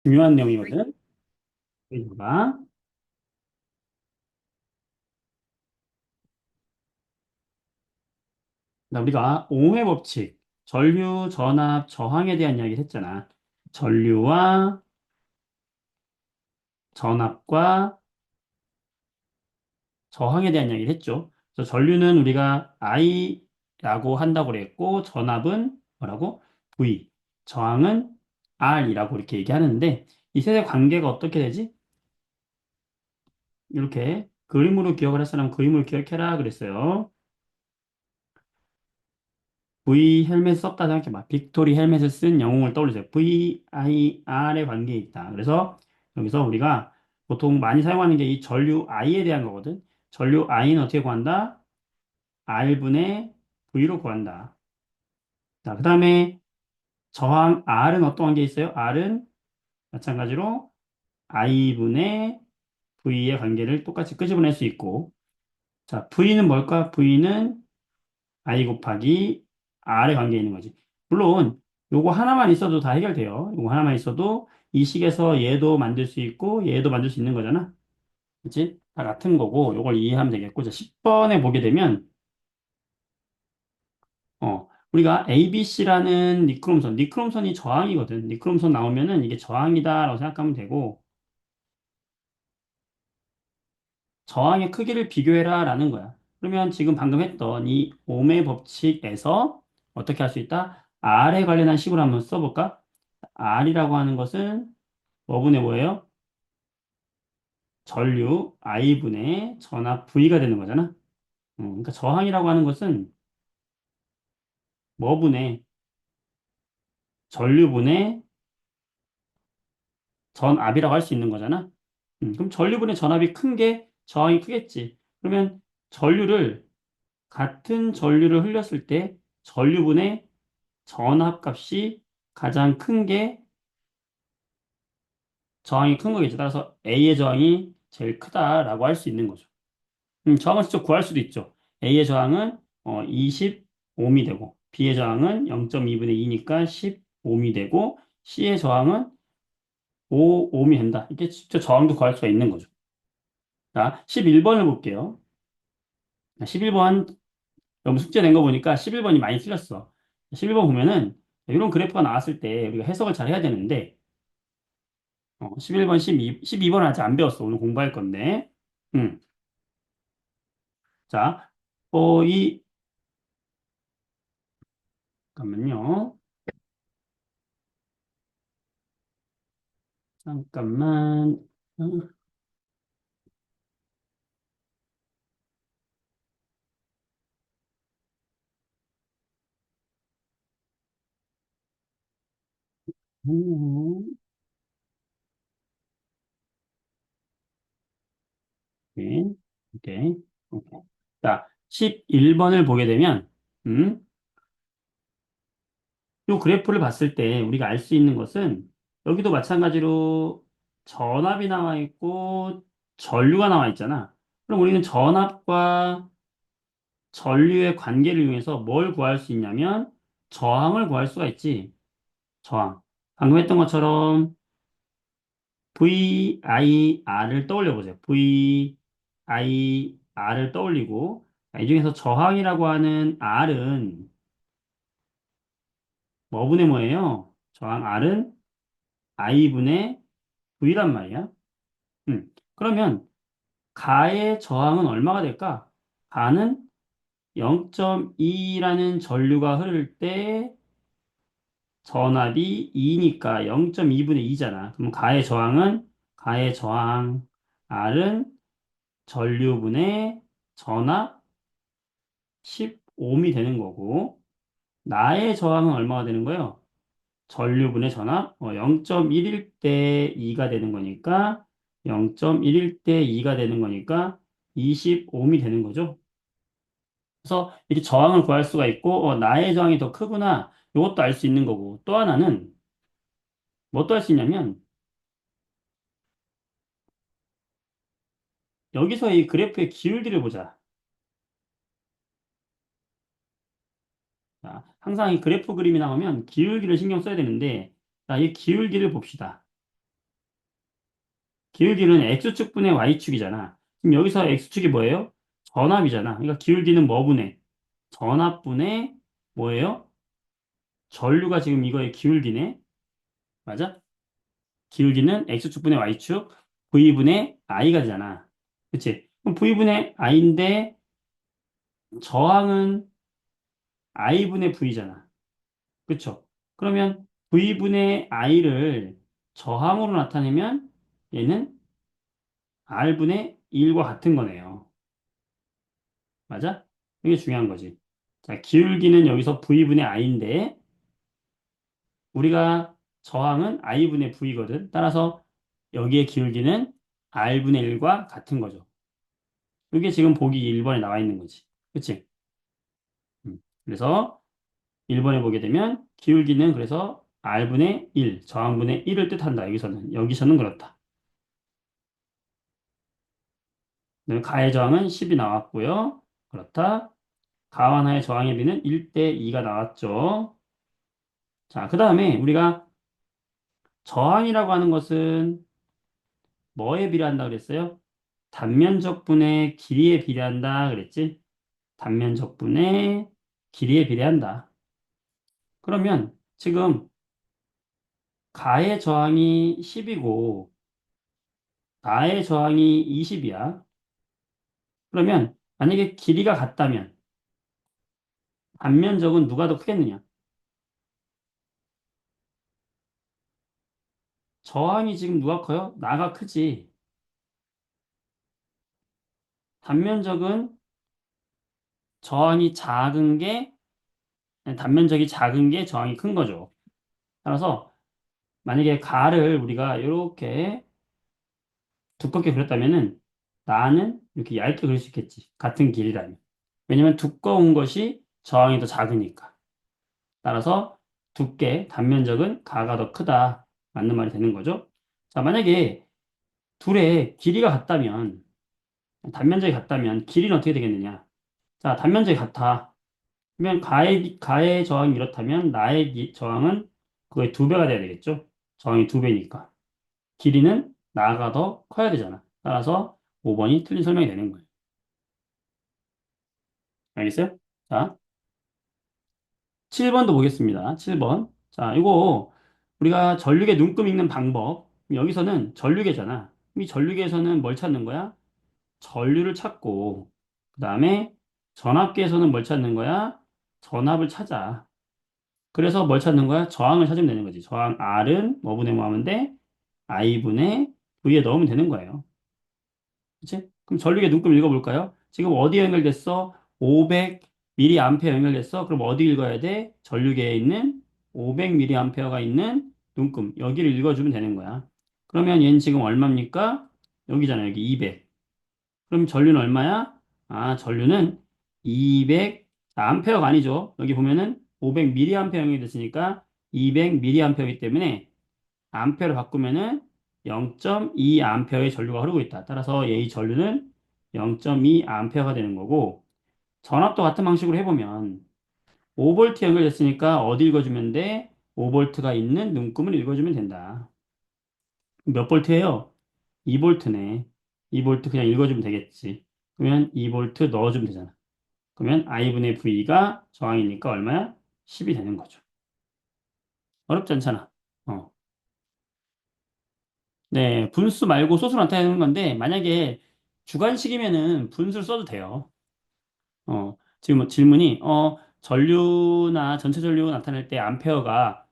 중요한 내용이거든. 여기 봐봐. 우리가 오음의 법칙, 전류, 전압, 저항에 대한 이야기를 했잖아. 전류와 전압과 저항에 대한 이야기를 했죠. 그래서 전류는 우리가 I라고 한다고 그랬고, 전압은 뭐라고? V, 저항은 R이라고 이렇게 얘기하는데, 이 셋의 관계가 어떻게 되지? 이렇게 그림으로 기억을 할 사람 그림으로 기억해라 그랬어요. V 헬멧 썼다 생각해봐. 빅토리 헬멧을 쓴 영웅을 떠올리세요. VIR의 관계에 있다. 그래서 여기서 우리가 보통 많이 사용하는 게 이 전류 I에 대한 거거든. 전류 I는 어떻게 구한다? R분의 V로 구한다. 자, 그 다음에 저항 R은 어떤 관계 있어요? R은 마찬가지로 I분의 V의 관계를 똑같이 끄집어낼 수 있고, 자, V는 뭘까? V는 I 곱하기 R의 관계에 있는 거지. 물론 요거 하나만 있어도 다 해결돼요. 요거 하나만 있어도 이 식에서 얘도 만들 수 있고 얘도 만들 수 있는 거잖아. 그치? 다 같은 거고 요걸 이해하면 되겠고. 자, 10번에 보게 되면 우리가 ABC라는 니크롬선이 저항이거든. 니크롬선 나오면은 이게 저항이다라고 생각하면 되고 저항의 크기를 비교해라 라는 거야. 그러면 지금 방금 했던 이 옴의 법칙에서 어떻게 할 수 있다? R에 관련한 식으로 한번 써볼까? R이라고 하는 것은 뭐분의 뭐예요? 전류 I분의 전압 V가 되는 거잖아. 그러니까 저항이라고 하는 것은 뭐분의 전류분의 전압이라고 할 수 있는 거잖아. 그럼 전류분의 전압이 큰 게 저항이 크겠지. 그러면 전류를 같은 전류를 흘렸을 때 전류분의 전압값이 가장 큰 게 저항이 큰 거겠죠. 따라서 A의 저항이 제일 크다라고 할 수 있는 거죠. 저항을 직접 구할 수도 있죠. A의 저항은 20옴이 되고 B의 저항은 0.2분의 2니까 10옴이 되고 C의 저항은 5옴이 된다. 이렇게 직접 저항도 구할 수가 있는 거죠. 자, 11번을 볼게요. 11번 너무 숙제 낸 거 보니까 11번이 많이 틀렸어. 11번 보면은 이런 그래프가 나왔을 때 우리가 해석을 잘 해야 되는데 11번, 12번 아직 안 배웠어. 오늘 공부할 건데. 음. 자, 이 잠깐만요. 잠깐만. 어, 오케이. 오케이. 오케이. 자, 11번을 보게 되면 음, 이 그래프를 봤을 때 우리가 알 수 있는 것은 여기도 마찬가지로 전압이 나와 있고 전류가 나와 있잖아. 그럼 우리는 전압과 전류의 관계를 이용해서 뭘 구할 수 있냐면 저항을 구할 수가 있지. 저항. 방금 했던 것처럼 VIR을 떠올려 보세요. VIR을 떠올리고 이 중에서 저항이라고 하는 R은 뭐분의 뭐예요? 저항 R은 I분의 V란 말이야. 그러면 가의 저항은 얼마가 될까? 가는 0.2라는 전류가 흐를 때 전압이 2니까 0.2분의 2잖아. 그럼 가의 저항 R은 전류분의 전압 10옴이 되는 거고 나의 저항은 얼마가 되는 거예요? 전류분의 전압 0.11 대 2가 되는 거니까 0.11 대 2가 되는 거니까 20옴이 되는 거죠. 그래서 이렇게 저항을 구할 수가 있고 나의 저항이 더 크구나 이것도 알 수 있는 거고 또 하나는 뭐 또 할 수 있냐면 여기서 이 그래프의 기울기를 보자. 자, 항상 이 그래프 그림이 나오면 기울기를 신경 써야 되는데 자, 이 기울기를 봅시다. 기울기는 X축분의 Y축이잖아. 그럼 여기서 X축이 뭐예요? 전압이잖아. 그러니까 기울기는 뭐분의? 전압분의 뭐예요? 전류가 지금 이거의 기울기네. 맞아? 기울기는 X축분의 Y축, V분의 I가 되잖아. 그치? 그럼 V분의 I인데 저항은 I분의 V잖아. 그쵸? 그러면 V분의 I를 저항으로 나타내면 얘는 R분의 1과 같은 거네요. 맞아? 이게 중요한 거지. 자, 기울기는 여기서 V분의 I인데 우리가 저항은 I분의 V거든. 따라서 여기에 기울기는 R분의 1과 같은 거죠. 이게 지금 보기 1번에 나와 있는 거지. 그치? 그래서 1번에 보게 되면 기울기는 그래서 R분의 1, 저항분의 1을 뜻한다. 여기서는 그렇다. 그다음에 가해 저항은 10이 나왔고요. 그렇다. 가완하의 저항의 비는 1대 2가 나왔죠. 자, 그 다음에 우리가 저항이라고 하는 것은 뭐에 비례한다 그랬어요? 단면적 분의 길이에 비례한다 그랬지? 단면적 분의 길이에 비례한다. 그러면 지금 가의 저항이 10이고 나의 저항이 20이야. 그러면 만약에 길이가 같다면 단면적은 누가 더 크겠느냐? 저항이 지금 누가 커요? 나가 크지. 단면적은 저항이 작은 게 단면적이 작은 게 저항이 큰 거죠. 따라서 만약에 가를 우리가 이렇게 두껍게 그렸다면은 나는 이렇게 얇게 그릴 수 있겠지. 같은 길이라면. 왜냐면 두꺼운 것이 저항이 더 작으니까. 따라서 두께, 단면적은 가가 더 크다. 맞는 말이 되는 거죠. 자, 만약에 둘의 길이가 같다면, 단면적이 같다면 길이는 어떻게 되겠느냐? 자, 단면적이 같아. 그러면 가의 저항이 이렇다면 나의 저항은 그거의 두 배가 돼야 되겠죠? 저항이 두 배니까. 길이는 나가 더 커야 되잖아. 따라서 5번이 틀린 설명이 되는 거예요. 알겠어요? 자, 7번도 보겠습니다. 7번. 자, 이거 우리가 전류계 눈금 읽는 방법. 여기서는 전류계잖아. 이 전류계에서는 뭘 찾는 거야? 전류를 찾고, 그 다음에 전압계에서는 뭘 찾는 거야? 전압을 찾아. 그래서 뭘 찾는 거야? 저항을 찾으면 되는 거지. 저항 R은 뭐분의 뭐 하면 돼? I분의 V에 넣으면 되는 거예요. 그치? 그럼 전류계 눈금 읽어볼까요? 지금 어디에 연결됐어? 500mA 연결됐어? 그럼 어디 읽어야 돼? 전류계에 있는 500mA가 있는 눈금. 여기를 읽어주면 되는 거야. 그러면 얘는 지금 얼마입니까? 여기잖아, 여기 200. 그럼 전류는 얼마야? 아, 전류는 200, 암페어가 아니죠. 여기 보면은 500mA 연결됐으니까 200mA이기 때문에 암페어를 바꾸면은 0.2 암페어의 전류가 흐르고 있다. 따라서 이 전류는 0.2 암페어가 되는 거고 전압도 같은 방식으로 해보면 5V 연결됐으니까 어디 읽어주면 돼? 5V가 있는 눈금을 읽어주면 된다. 몇 볼트예요? 2V네. 2V 그냥 읽어주면 되겠지. 그러면 2V 넣어주면 되잖아. 그러면 I분의 V가 저항이니까 얼마야? 10이 되는 거죠. 어렵지 않잖아. 어. 네, 분수 말고 소수로 나타내는 건데, 만약에 주관식이면은 분수를 써도 돼요. 지금 뭐 질문이, 전류나 전체 전류 나타낼 때 암페어가,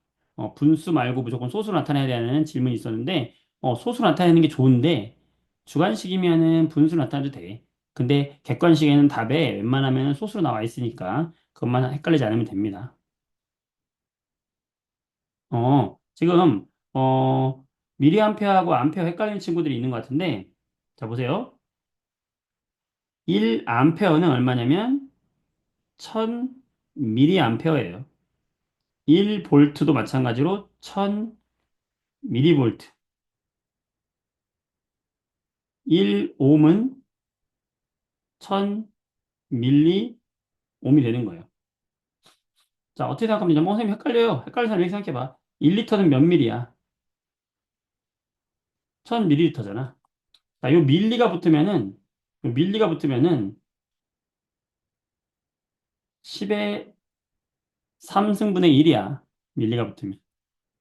분수 말고 무조건 소수로 나타내야 되는 질문이 있었는데, 소수로 나타내는 게 좋은데, 주관식이면은 분수로 나타내도 돼. 근데 객관식에는 답에 웬만하면 소수로 나와 있으니까, 그것만 헷갈리지 않으면 됩니다. 지금, 미리암페어하고 암페어 헷갈리는 친구들이 있는 것 같은데, 자, 보세요. 1암페어는 얼마냐면 1000 미리암페어예요. 1볼트도 마찬가지로 1000 미리볼트. 1옴은 1000 밀리 옴이 되는 거예요. 자, 어떻게 생각하면 되냐? 선생님 헷갈려요. 헷갈리는 사람 이렇게 생각해봐. 1리터는 몇 밀리야? 1000 밀리리터잖아. 자, 요 밀리가 붙으면은 10의 3승분의 1이야. 밀리가 붙으면.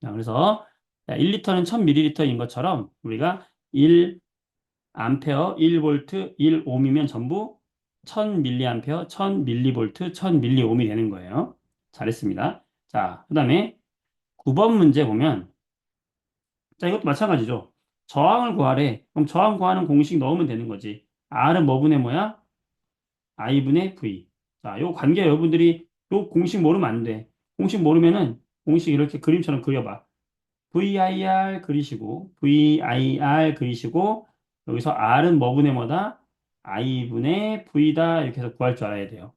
자, 그래서 1리터는 1000ml인 것처럼 우리가 1 암페어, 1볼트, 1옴이면 전부 1000mA, 1000mV, 1000mΩ이 되는 거예요. 잘했습니다. 자, 그다음에 9번 문제 보면 자, 이것도 마찬가지죠. 저항을 구하래. 그럼 저항 구하는 공식 넣으면 되는 거지. R은 뭐분의 뭐야? I분의 V. 자, 요 관계 여러분들이 요 공식 모르면 안 돼. 공식 모르면은 공식 이렇게 그림처럼 그려봐. VIR 그리시고, VIR 그리시고, 여기서 R은 뭐분의 뭐다? I분의 V다. 이렇게 해서 구할 줄 알아야 돼요.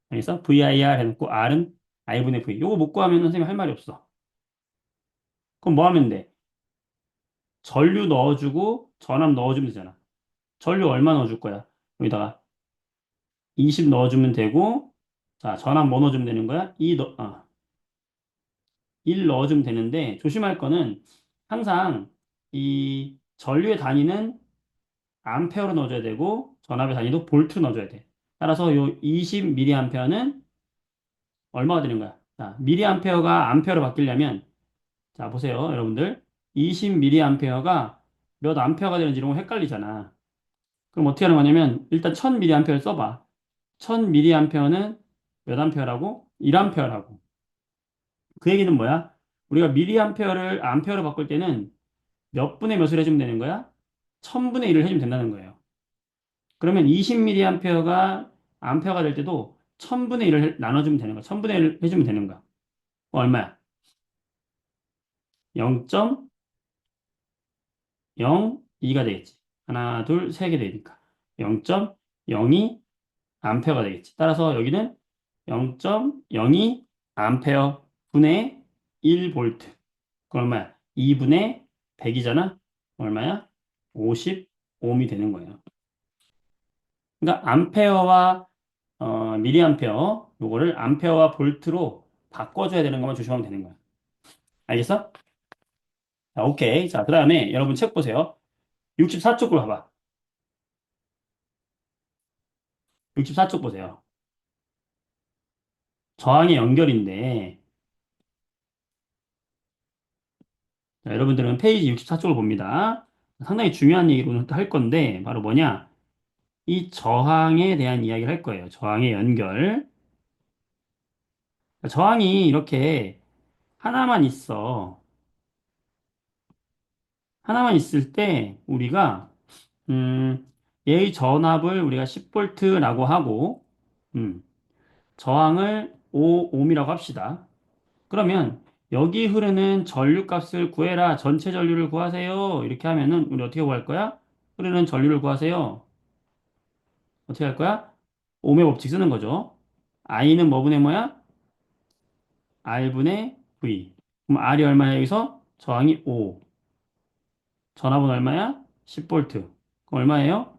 그래서 VIR 해놓고 R은 I분의 V. 요거 못 구하면 선생님 할 말이 없어. 그럼 뭐 하면 돼? 전류 넣어주고 전압 넣어주면 되잖아. 전류 얼마 넣어줄 거야? 여기다가 20 넣어주면 되고, 자, 전압 뭐 넣어주면 되는 거야? 1 넣어주면 되는데, 조심할 거는 항상 이 전류의 단위는 암페어로 넣어줘야 되고, 전압의 단위도 볼트로 넣어줘야 돼. 따라서 요 20mA는 얼마가 되는 거야? 자, 미리암페어가 암페어로 바뀌려면, 자, 보세요, 여러분들. 20mA가 몇 암페어가 되는지 이런 거 헷갈리잖아. 그럼 어떻게 하는 거냐면, 일단 1000mA를 써봐. 1000mA는 몇 암페어라고? 1암페어라고. 그 얘기는 뭐야? 우리가 미리암페어를 암페어로 바꿀 때는 몇 분의 몇을 해주면 되는 거야? 1000분의 1을 해주면 된다는 거예요. 그러면 20mA가 암페어가 될 때도 1000분의 1을 나눠주면 되는 거야. 1000분의 1을 해주면 되는 거야. 얼마야? 0.02가 되겠지. 하나, 둘, 세 개 되니까. 0.02 암페어가 되겠지. 따라서 여기는 0.02 암페어 분의 1볼트. 그럼 얼마야? 2분의 100이잖아? 얼마야? 50옴이 되는 거예요. 그러니까 암페어와 미리암페어 요거를 암페어와 볼트로 바꿔줘야 되는 것만 조심하면 되는 거야. 알겠어? 자, 오케이. 자, 그 다음에 여러분 책 보세요. 64쪽으로 가봐. 64쪽 보세요. 저항의 연결인데 자, 여러분들은 페이지 64쪽을 봅니다. 상당히 중요한 얘기로 할 건데 바로 뭐냐? 이 저항에 대한 이야기를 할 거예요. 저항의 연결. 저항이 이렇게 하나만 있어. 하나만 있을 때 우리가 얘의 전압을 우리가 10볼트라고 하고 음, 저항을 5옴이라고 합시다. 그러면 여기 흐르는 전류 값을 구해라. 전체 전류를 구하세요. 이렇게 하면은 우리 어떻게 구할 거야? 흐르는 전류를 구하세요. 어떻게 할 거야? 옴의 법칙 쓰는 거죠. I는 뭐분의 뭐야? R분의 V. 그럼 R이 얼마야 여기서? 저항이 5. 전압은 얼마야? 10볼트. 그럼 얼마예요?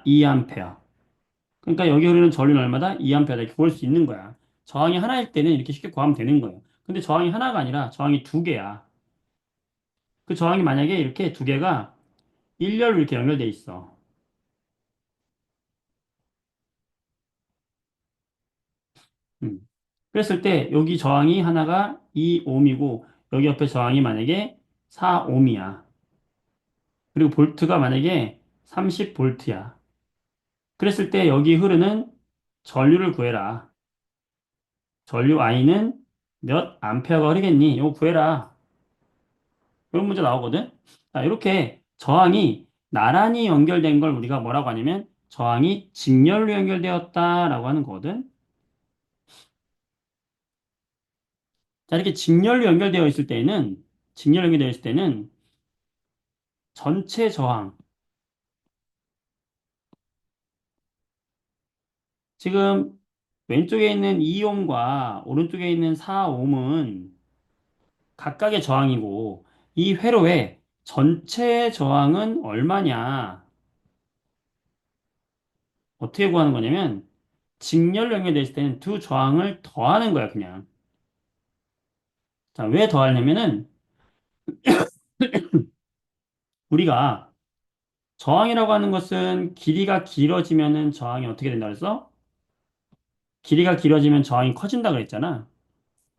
2암페어. 그러니까 여기 흐르는 전류는 얼마다? 2암페어다. 이렇게 구할 수 있는 거야. 저항이 하나일 때는 이렇게 쉽게 구하면 되는 거예요. 근데 저항이 하나가 아니라 저항이 두 개야. 그 저항이 만약에 이렇게 두 개가 일렬로 이렇게 연결돼 있어. 음. 그랬을 때 여기 저항이 하나가 2옴이고 여기 옆에 저항이 만약에 4옴이야. 그리고 볼트가 만약에 30볼트야. 그랬을 때 여기 흐르는 전류를 구해라. 전류 I는 몇 암페어가 흐르겠니? 이거 구해라. 이런 문제 나오거든. 자, 이렇게 저항이 나란히 연결된 걸 우리가 뭐라고 하냐면 저항이 직렬로 연결되었다라고 하는 거거든. 자, 이렇게 직렬로 연결되어 있을 때는 전체 저항, 지금 왼쪽에 있는 2옴과 오른쪽에 있는 4옴은 각각의 저항이고 이 회로의 전체 저항은 얼마냐? 어떻게 구하는 거냐면 직렬로 연결되어 있을 때는 두 저항을 더하는 거야, 그냥. 자, 왜 더하냐면은 우리가 저항이라고 하는 것은 길이가 길어지면은 저항이 어떻게 된다 그랬어? 길이가 길어지면 저항이 커진다 그랬잖아.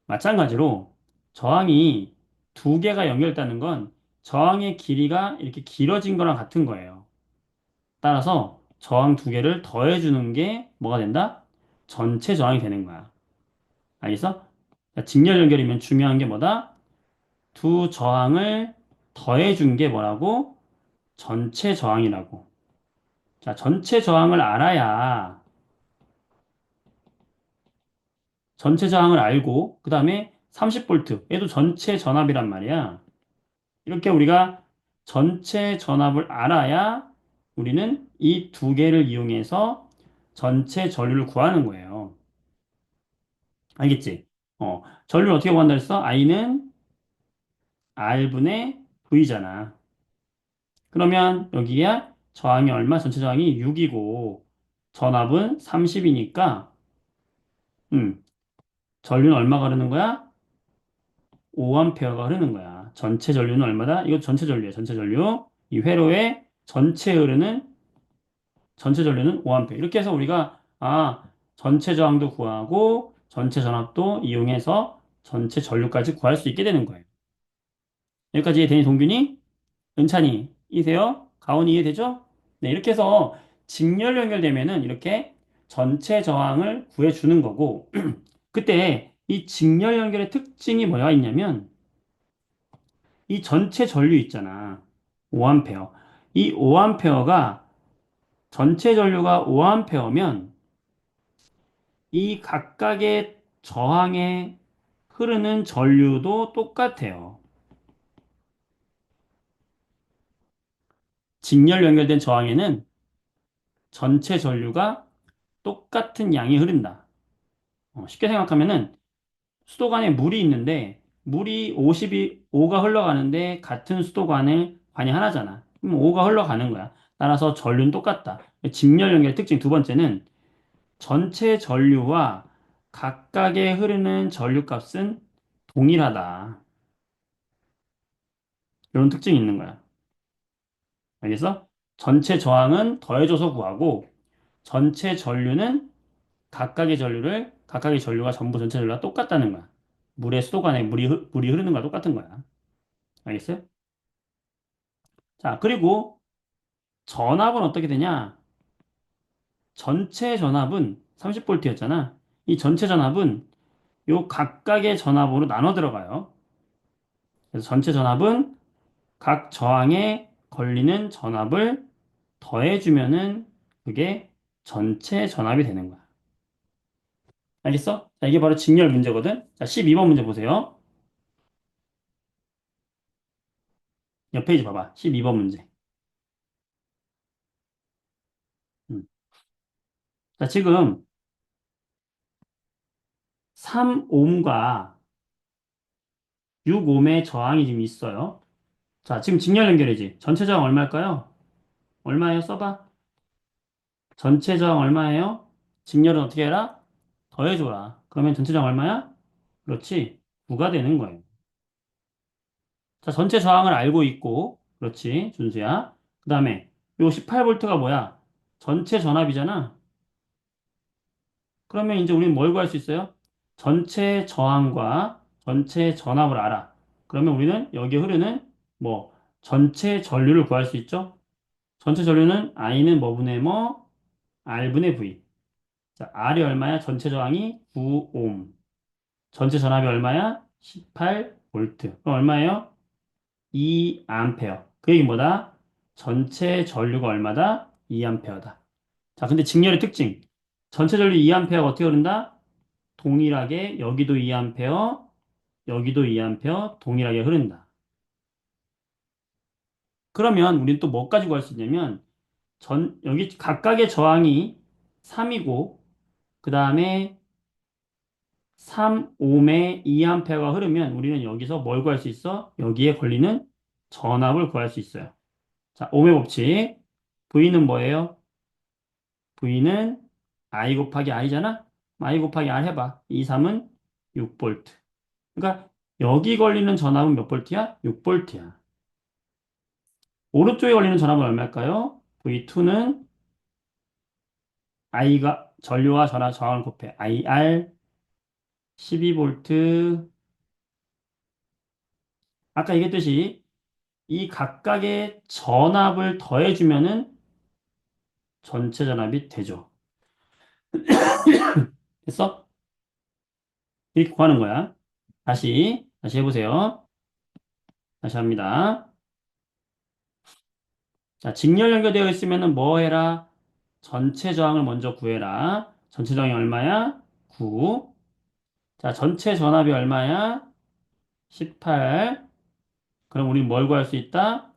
마찬가지로 저항이 두 개가 연결되는 건 저항의 길이가 이렇게 길어진 거랑 같은 거예요. 따라서 저항 두 개를 더해주는 게 뭐가 된다? 전체 저항이 되는 거야. 알겠어? 자, 직렬 연결이면 중요한 게 뭐다? 두 저항을 더해준 게 뭐라고? 전체 저항이라고. 자, 전체 저항을 알아야 전체 저항을 알고 그 다음에 30V 얘도 전체 전압이란 말이야. 이렇게 우리가 전체 전압을 알아야 우리는 이 두 개를 이용해서 전체 전류를 구하는 거예요. 알겠지? 전류를 어떻게 구한다 했어? I는 R분의 V잖아. 그러면 여기에 저항이 얼마? 전체 저항이 6이고 전압은 30이니까 전류는 얼마가 흐르는 거야? 5A가 흐르는 거야. 전체 전류는 얼마다? 이거 전체 전류야. 전체 전류. 이 회로에 전체 전류는 5A. 이렇게 해서 우리가 전체 저항도 구하고 전체 전압도 이용해서 전체 전류까지 구할 수 있게 되는 거예요. 여기까지 이해되니 동균이? 은찬이 이세요? 가온이 이해되죠? 네, 이렇게 해서 직렬 연결되면은 이렇게 전체 저항을 구해주는 거고 그때 이 직렬 연결의 특징이 뭐가 있냐면 이 전체 전류 있잖아. 5A. 이 5A가 전체 전류가 5A면 이 각각의 저항에 흐르는 전류도 똑같아요. 직렬 연결된 저항에는 전체 전류가 똑같은 양이 흐른다. 쉽게 생각하면은 수도관에 물이 있는데 물이 50이 5가 흘러가는데 같은 수도관에 관이 하나잖아. 그럼 5가 흘러가는 거야. 따라서 전류는 똑같다. 직렬 연결 특징 두 번째는 전체 전류와 각각에 흐르는 전류값은 동일하다. 이런 특징이 있는 거야. 알겠어? 전체 저항은 더해줘서 구하고 전체 전류는 각각의 전류가 전부 전체 전류가 똑같다는 거야. 물의 수도관에 물이 흐르는 거와 똑같은 거야. 알겠어요? 자, 그리고 전압은 어떻게 되냐? 전체 전압은 30V였잖아. 이 전체 전압은 요 각각의 전압으로 나눠 들어가요. 그래서 전체 전압은 각 저항에 걸리는 전압을 더해주면은 그게 전체 전압이 되는 거야. 알겠어? 자, 이게 바로 직렬 문제거든? 자, 12번 문제 보세요. 옆 페이지 봐봐. 12번 문제. 음. 자, 지금 3옴과 6옴의 저항이 지금 있어요. 자, 지금 직렬 연결이지. 전체 저항 얼마일까요? 얼마예요? 써봐. 전체 저항 얼마예요? 직렬은 어떻게 해라? 더해줘라. 그러면 전체 저항 얼마야? 그렇지. 9가 되는 거예요. 자, 전체 저항을 알고 있고, 그렇지, 준수야. 그 다음에, 요 18V가 뭐야? 전체 전압이잖아. 그러면 이제 우리는 뭘 구할 수 있어요? 전체 저항과 전체 전압을 알아. 그러면 우리는 여기 흐르는, 뭐, 전체 전류를 구할 수 있죠? 전체 전류는 I는 뭐분의 뭐, R분의 V. 자, R이 얼마야? 전체 저항이 9옴. 전체 전압이 얼마야? 18V. 그럼 얼마예요? 2A. 그 얘기 뭐다? 전체 전류가 얼마다? 2A다. 자, 근데 직렬의 특징. 전체 전류 2A가 어떻게 흐른다? 동일하게 여기도 2A, 여기도 2A 동일하게 흐른다. 그러면 우리는 또 뭐까지 구할 수 있냐면 여기 각각의 저항이 3이고 그 다음에 3옴에 2A가 흐르면 우리는 여기서 뭘 구할 수 있어? 여기에 걸리는 전압을 구할 수 있어요. 자, 옴의 법칙. V는 뭐예요? V는 I 곱하기 I잖아? I 곱하기 R 해봐. 2, 3은 6V. 그러니까 여기 걸리는 전압은 몇 볼트야? 6볼트야. 오른쪽에 걸리는 전압은 얼마일까요? V2는 I가 전류와 전하 저항을 곱해. IR 12V. 아까 얘기했듯이 이 각각의 전압을 더해주면은 전체 전압이 되죠. 됐어? 이렇게 구하는 거야. 다시 해보세요. 다시 합니다. 자, 직렬 연결되어 있으면은 뭐 해라? 전체 저항을 먼저 구해라. 전체 저항이 얼마야? 9. 자, 전체 전압이 얼마야? 18. 그럼 우리 뭘 구할 수 있다?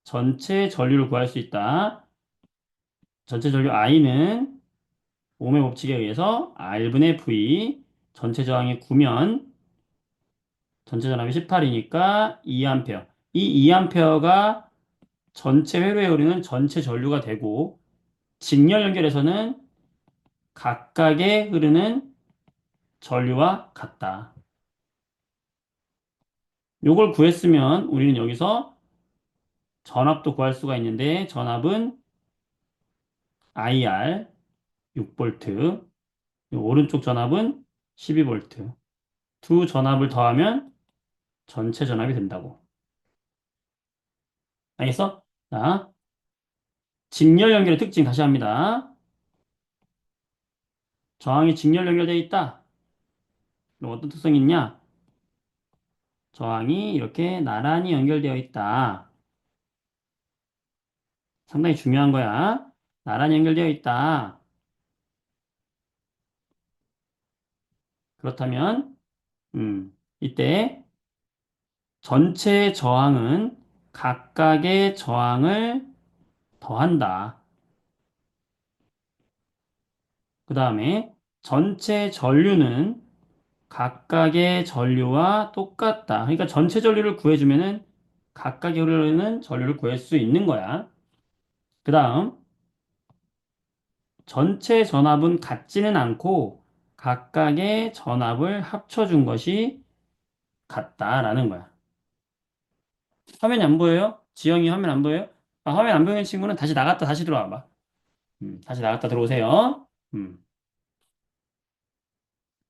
전체 전류를 구할 수 있다. 전체 전류 I는 ohm의 법칙에 의해서 R분의 V, 전체 저항이 9면 전체 전압이 18이니까 2A. 이 2A가 전체 회로에 흐르는 전체 전류가 되고, 직렬 연결에서는 각각에 흐르는 전류와 같다. 요걸 구했으면 우리는 여기서 전압도 구할 수가 있는데, 전압은 IR 6V, 오른쪽 전압은 12V. 두 전압을 더하면 전체 전압이 된다고. 알겠어? 자, 직렬 연결의 특징 다시 합니다. 저항이 직렬 연결되어 있다. 그럼 어떤 특성이 있냐? 저항이 이렇게 나란히 연결되어 있다. 상당히 중요한 거야. 나란히 연결되어 있다. 그렇다면, 이때 전체 저항은 각각의 저항을 더한다. 그 다음에 전체 전류는 각각의 전류와 똑같다. 그러니까 전체 전류를 구해주면은 각각의 흐르는 전류를 구할 수 있는 거야. 그 다음, 전체 전압은 같지는 않고 각각의 전압을 합쳐준 것이 같다라는 거야. 화면이 안 보여요? 지영이 화면 안 보여요? 아, 화면 안 보이는 친구는 다시 나갔다 다시 들어와 봐. 다시 나갔다 들어오세요.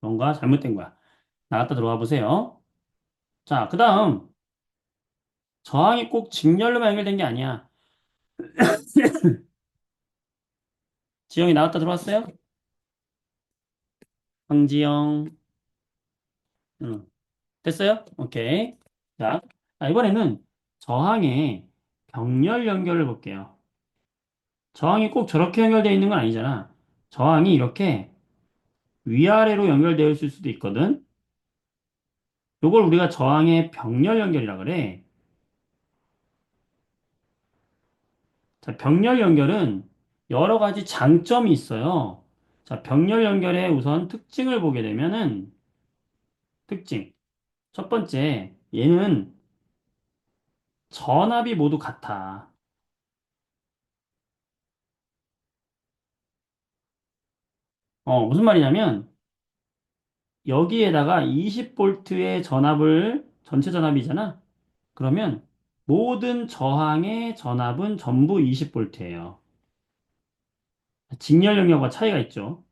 뭔가 잘못된 거야. 나갔다 들어와 보세요. 자, 그 다음, 저항이 꼭 직렬로만 연결된 게 아니야. 지영이 나갔다 들어왔어요? 황지영. 응. 됐어요? 오케이. 자, 이번에는 저항의 병렬 연결을 볼게요. 저항이 꼭 저렇게 연결되어 있는 건 아니잖아. 저항이 이렇게 위아래로 연결되어 있을 수도 있거든. 요걸 우리가 저항의 병렬 연결이라 그래. 자, 병렬 연결은 여러 가지 장점이 있어요. 자, 병렬 연결의 우선 특징을 보게 되면은 특징. 첫 번째, 얘는 전압이 모두 같아. 무슨 말이냐면 여기에다가 20V의 전압을 전체 전압이잖아. 그러면 모든 저항의 전압은 전부 20V예요. 직렬 연결과 차이가 있죠.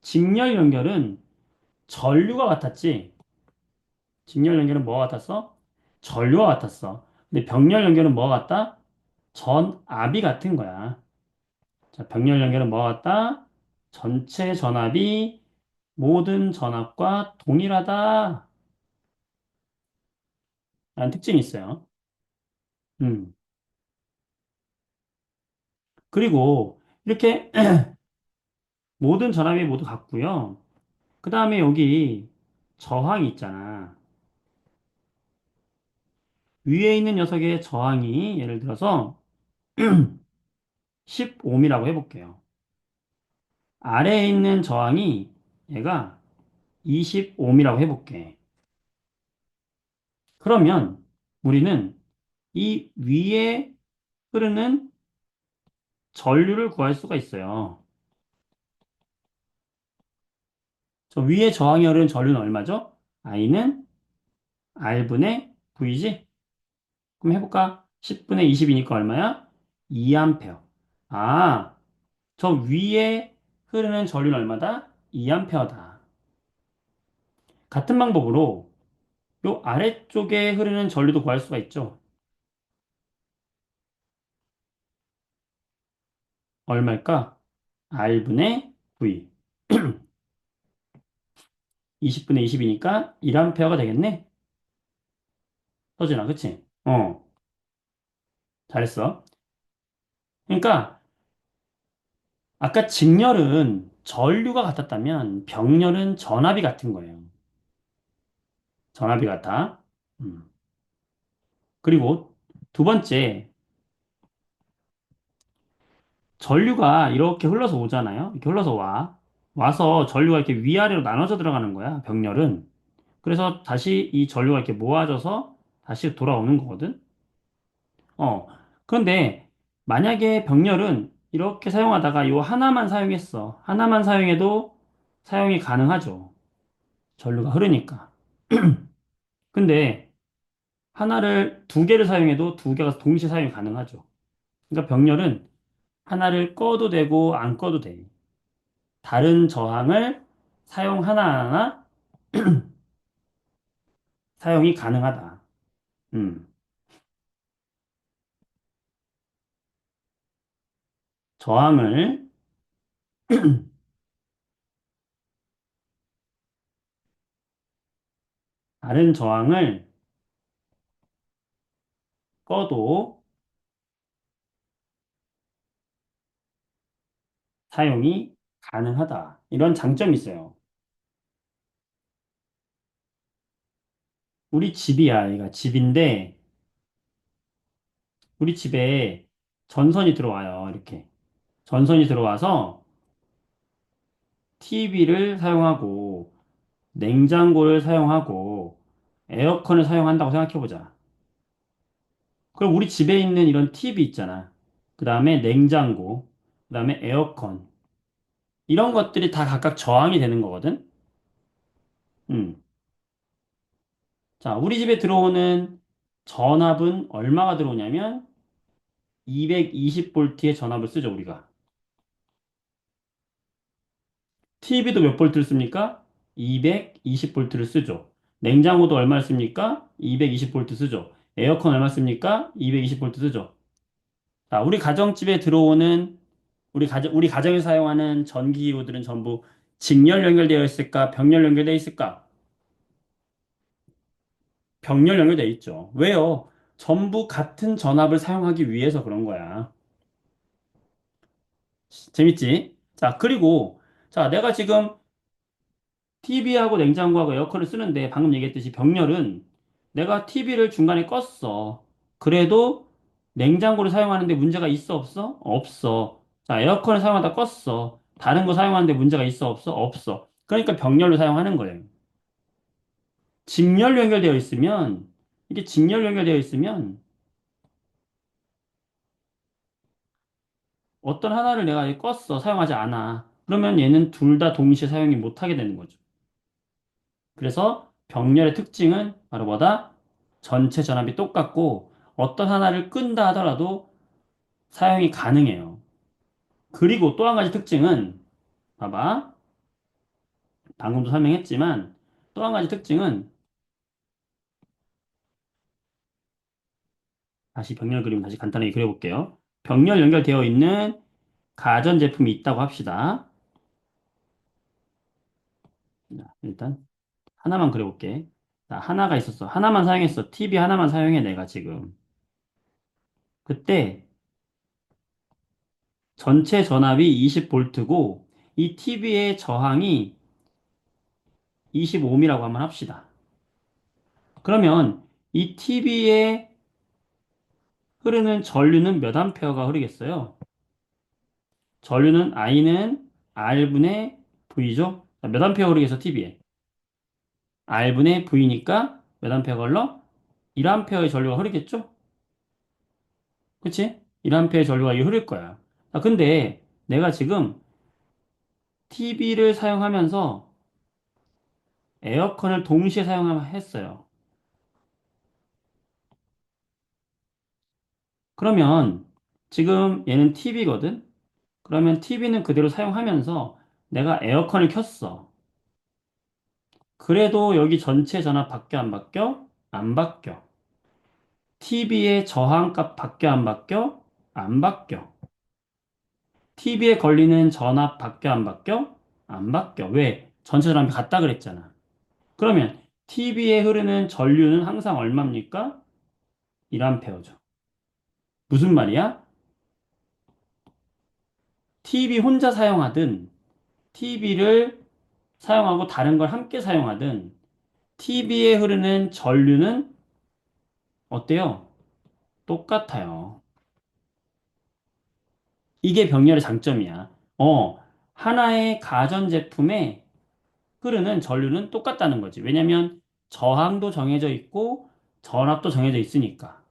직렬 연결은 전류가 같았지. 직렬 연결은 뭐가 같았어? 전류와 같았어. 근데 병렬 연결은 뭐가 같다? 전압이 같은 거야. 자, 병렬 연결은 뭐가 같다? 전체 전압이 모든 전압과 동일하다. 라는 특징이 있어요. 음. 그리고 이렇게 모든 전압이 모두 같고요. 그 다음에 여기 저항이 있잖아. 위에 있는 녀석의 저항이 예를 들어서 10ohm이라고 해볼게요. 아래에 있는 저항이 얘가 20ohm이라고 해볼게. 그러면 우리는 이 위에 흐르는 전류를 구할 수가 있어요. 저 위에 저항이 흐르는 전류는 얼마죠? I는 R분의 V지? 그럼 해볼까? 10분의 20이니까 얼마야? 2A. 아, 저 위에 흐르는 전류는 얼마다? 2A다. 같은 방법으로 요 아래쪽에 흐르는 전류도 구할 수가 있죠. 얼마일까? R분의 V. 20분의 20이니까 1A가 되겠네? 서진아, 그치? 잘했어. 그러니까 아까 직렬은 전류가 같았다면 병렬은 전압이 같은 거예요. 전압이 같아. 음. 그리고 두 번째, 전류가 이렇게 흘러서 오잖아요. 이렇게 흘러서 와. 와서 전류가 이렇게 위아래로 나눠져 들어가는 거야, 병렬은. 그래서 다시 이 전류가 이렇게 모아져서 다시 돌아오는 거거든. 어. 그런데 만약에 병렬은 이렇게 사용하다가 요 하나만 사용했어. 하나만 사용해도 사용이 가능하죠. 전류가 흐르니까. 근데 하나를 두 개를 사용해도 두 개가 동시에 사용이 가능하죠. 그러니까 병렬은 하나를 꺼도 되고 안 꺼도 돼. 다른 저항을 사용하나 사용이 가능하다. 음. 저항을 다른 저항을 꺼도 사용이 가능하다. 이런 장점이 있어요. 우리 집이야. 얘가 집인데 우리 집에 전선이 들어와요. 이렇게. 전선이 들어와서 TV를 사용하고 냉장고를 사용하고 에어컨을 사용한다고 생각해보자. 그럼 우리 집에 있는 이런 TV 있잖아. 그 다음에 냉장고, 그 다음에 에어컨. 이런 것들이 다 각각 저항이 되는 거거든. 음. 자, 우리 집에 들어오는 전압은 얼마가 들어오냐면 220V의 전압을 쓰죠, 우리가. TV도 몇 볼트를 씁니까? 220V를 쓰죠. 냉장고도 얼마를 씁니까? 220V 쓰죠. 에어컨 얼마 씁니까? 220V 쓰죠. 자, 우리 가정에 사용하는 전기기구들은 전부 직렬 연결되어 있을까? 병렬 연결되어 있을까? 병렬 연결되어 있죠. 왜요? 전부 같은 전압을 사용하기 위해서 그런 거야. 재밌지? 자, 그리고 자, 내가 지금 TV하고 냉장고하고 에어컨을 쓰는데 방금 얘기했듯이 병렬은 내가 TV를 중간에 껐어. 그래도 냉장고를 사용하는데 문제가 있어 없어? 없어. 자, 에어컨을 사용하다 껐어. 다른 거 사용하는데 문제가 있어 없어? 없어. 그러니까 병렬로 사용하는 거예요. 직렬 연결되어 있으면 이게 직렬 연결되어 있으면 어떤 하나를 내가 껐어. 사용하지 않아. 그러면 얘는 둘 다 동시에 사용이 못하게 되는 거죠. 그래서 병렬의 특징은 바로 뭐다? 전체 전압이 똑같고 어떤 하나를 끈다 하더라도 사용이 가능해요. 그리고 또 한 가지 특징은 봐봐. 방금도 설명했지만 또 한 가지 특징은 다시 병렬 그림 다시 간단하게 그려볼게요. 병렬 연결되어 있는 가전제품이 있다고 합시다. 자, 일단 하나만 그려볼게. 자, 하나가 있었어. 하나만 사용했어. TV 하나만 사용해 내가 지금. 그때 전체 전압이 20V고 이 TV의 저항이 25ohm이라고 한번 합시다. 그러면 이 TV에 흐르는 전류는 몇 암페어가 흐르겠어요? 전류는 I는 R분의 V죠? 몇 암페어 흐르겠어, TV에? R분의 V니까 몇 암페어가 흘러? 1암페어의 전류가 흐르겠죠? 그치? 1암페어의 전류가 이 흐를 거야. 아, 근데 내가 지금 TV를 사용하면서 에어컨을 동시에 사용했어요. 그러면 지금 얘는 TV거든? 그러면 TV는 그대로 사용하면서 내가 에어컨을 켰어. 그래도 여기 전체 전압 바뀌어 안 바뀌어? 안 바뀌어. TV의 저항값 바뀌어 안 바뀌어? 안 바뀌어. TV에 걸리는 전압 바뀌어 안 바뀌어? 안 바뀌어. 왜? 전체 전압이 같다 그랬잖아. 그러면 TV에 흐르는 전류는 항상 얼마입니까? 1A죠. 무슨 말이야? TV 혼자 사용하든 TV를 사용하고 다른 걸 함께 사용하든 TV에 흐르는 전류는 어때요? 똑같아요. 이게 병렬의 장점이야. 하나의 가전제품에 흐르는 전류는 똑같다는 거지. 왜냐면 저항도 정해져 있고 전압도 정해져 있으니까.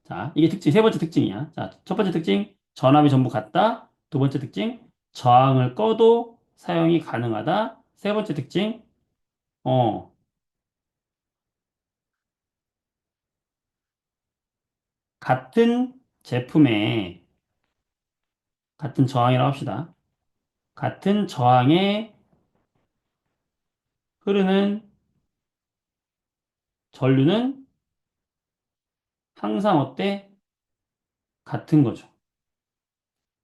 자, 이게 특징, 세 번째 특징이야. 자, 첫 번째 특징, 전압이 전부 같다. 두 번째 특징, 저항을 꺼도 사용이 가능하다. 세 번째 특징, 어, 같은 제품에, 같은 저항이라고 합시다. 같은 저항에 흐르는 전류는 항상 어때? 같은 거죠.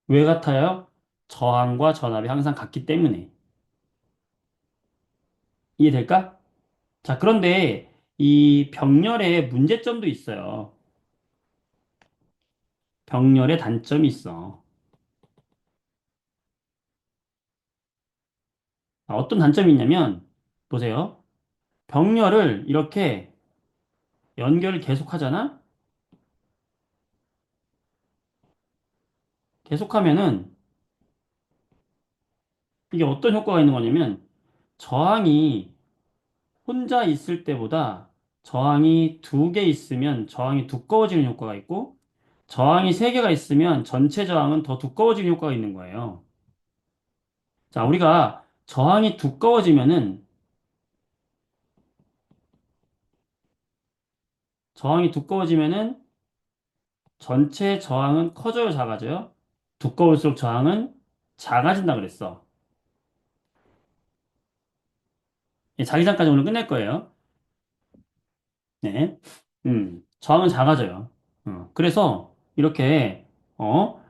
왜 같아요? 저항과 전압이 항상 같기 때문에. 이해될까? 자, 그런데 이 병렬에 문제점도 있어요. 병렬에 단점이 있어. 어떤 단점이 있냐면, 보세요. 병렬을 이렇게 연결을 계속 하잖아? 계속하면은 이게 어떤 효과가 있는 거냐면, 저항이 혼자 있을 때보다 저항이 두 개 있으면 저항이 두꺼워지는 효과가 있고, 저항이 세 개가 있으면 전체 저항은 더 두꺼워지는 효과가 있는 거예요. 자, 우리가 저항이 두꺼워지면은 전체 저항은 커져요, 작아져요? 두꺼울수록 저항은 작아진다 그랬어. 예, 자기장까지 오늘 끝낼 거예요. 네. 저항은 작아져요. 그래서 이렇게, 어,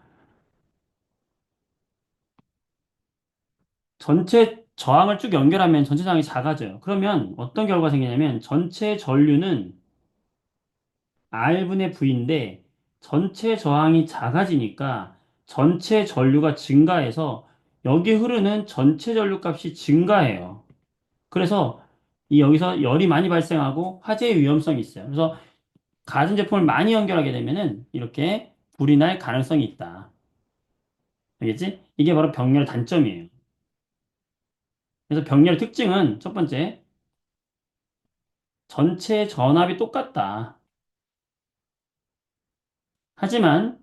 전체 저항을 쭉 연결하면 전체 저항이 작아져요. 그러면 어떤 결과가 생기냐면 전체 전류는 R분의 V인데 전체 저항이 작아지니까 전체 전류가 증가해서 여기 흐르는 전체 전류 값이 증가해요. 그래서 이 여기서 열이 많이 발생하고 화재의 위험성이 있어요. 그래서 가전제품을 많이 연결하게 되면은 이렇게 불이 날 가능성이 있다. 알겠지? 이게 바로 병렬의 단점이에요. 그래서 병렬의 특징은 첫 번째, 전체 전압이 똑같다. 하지만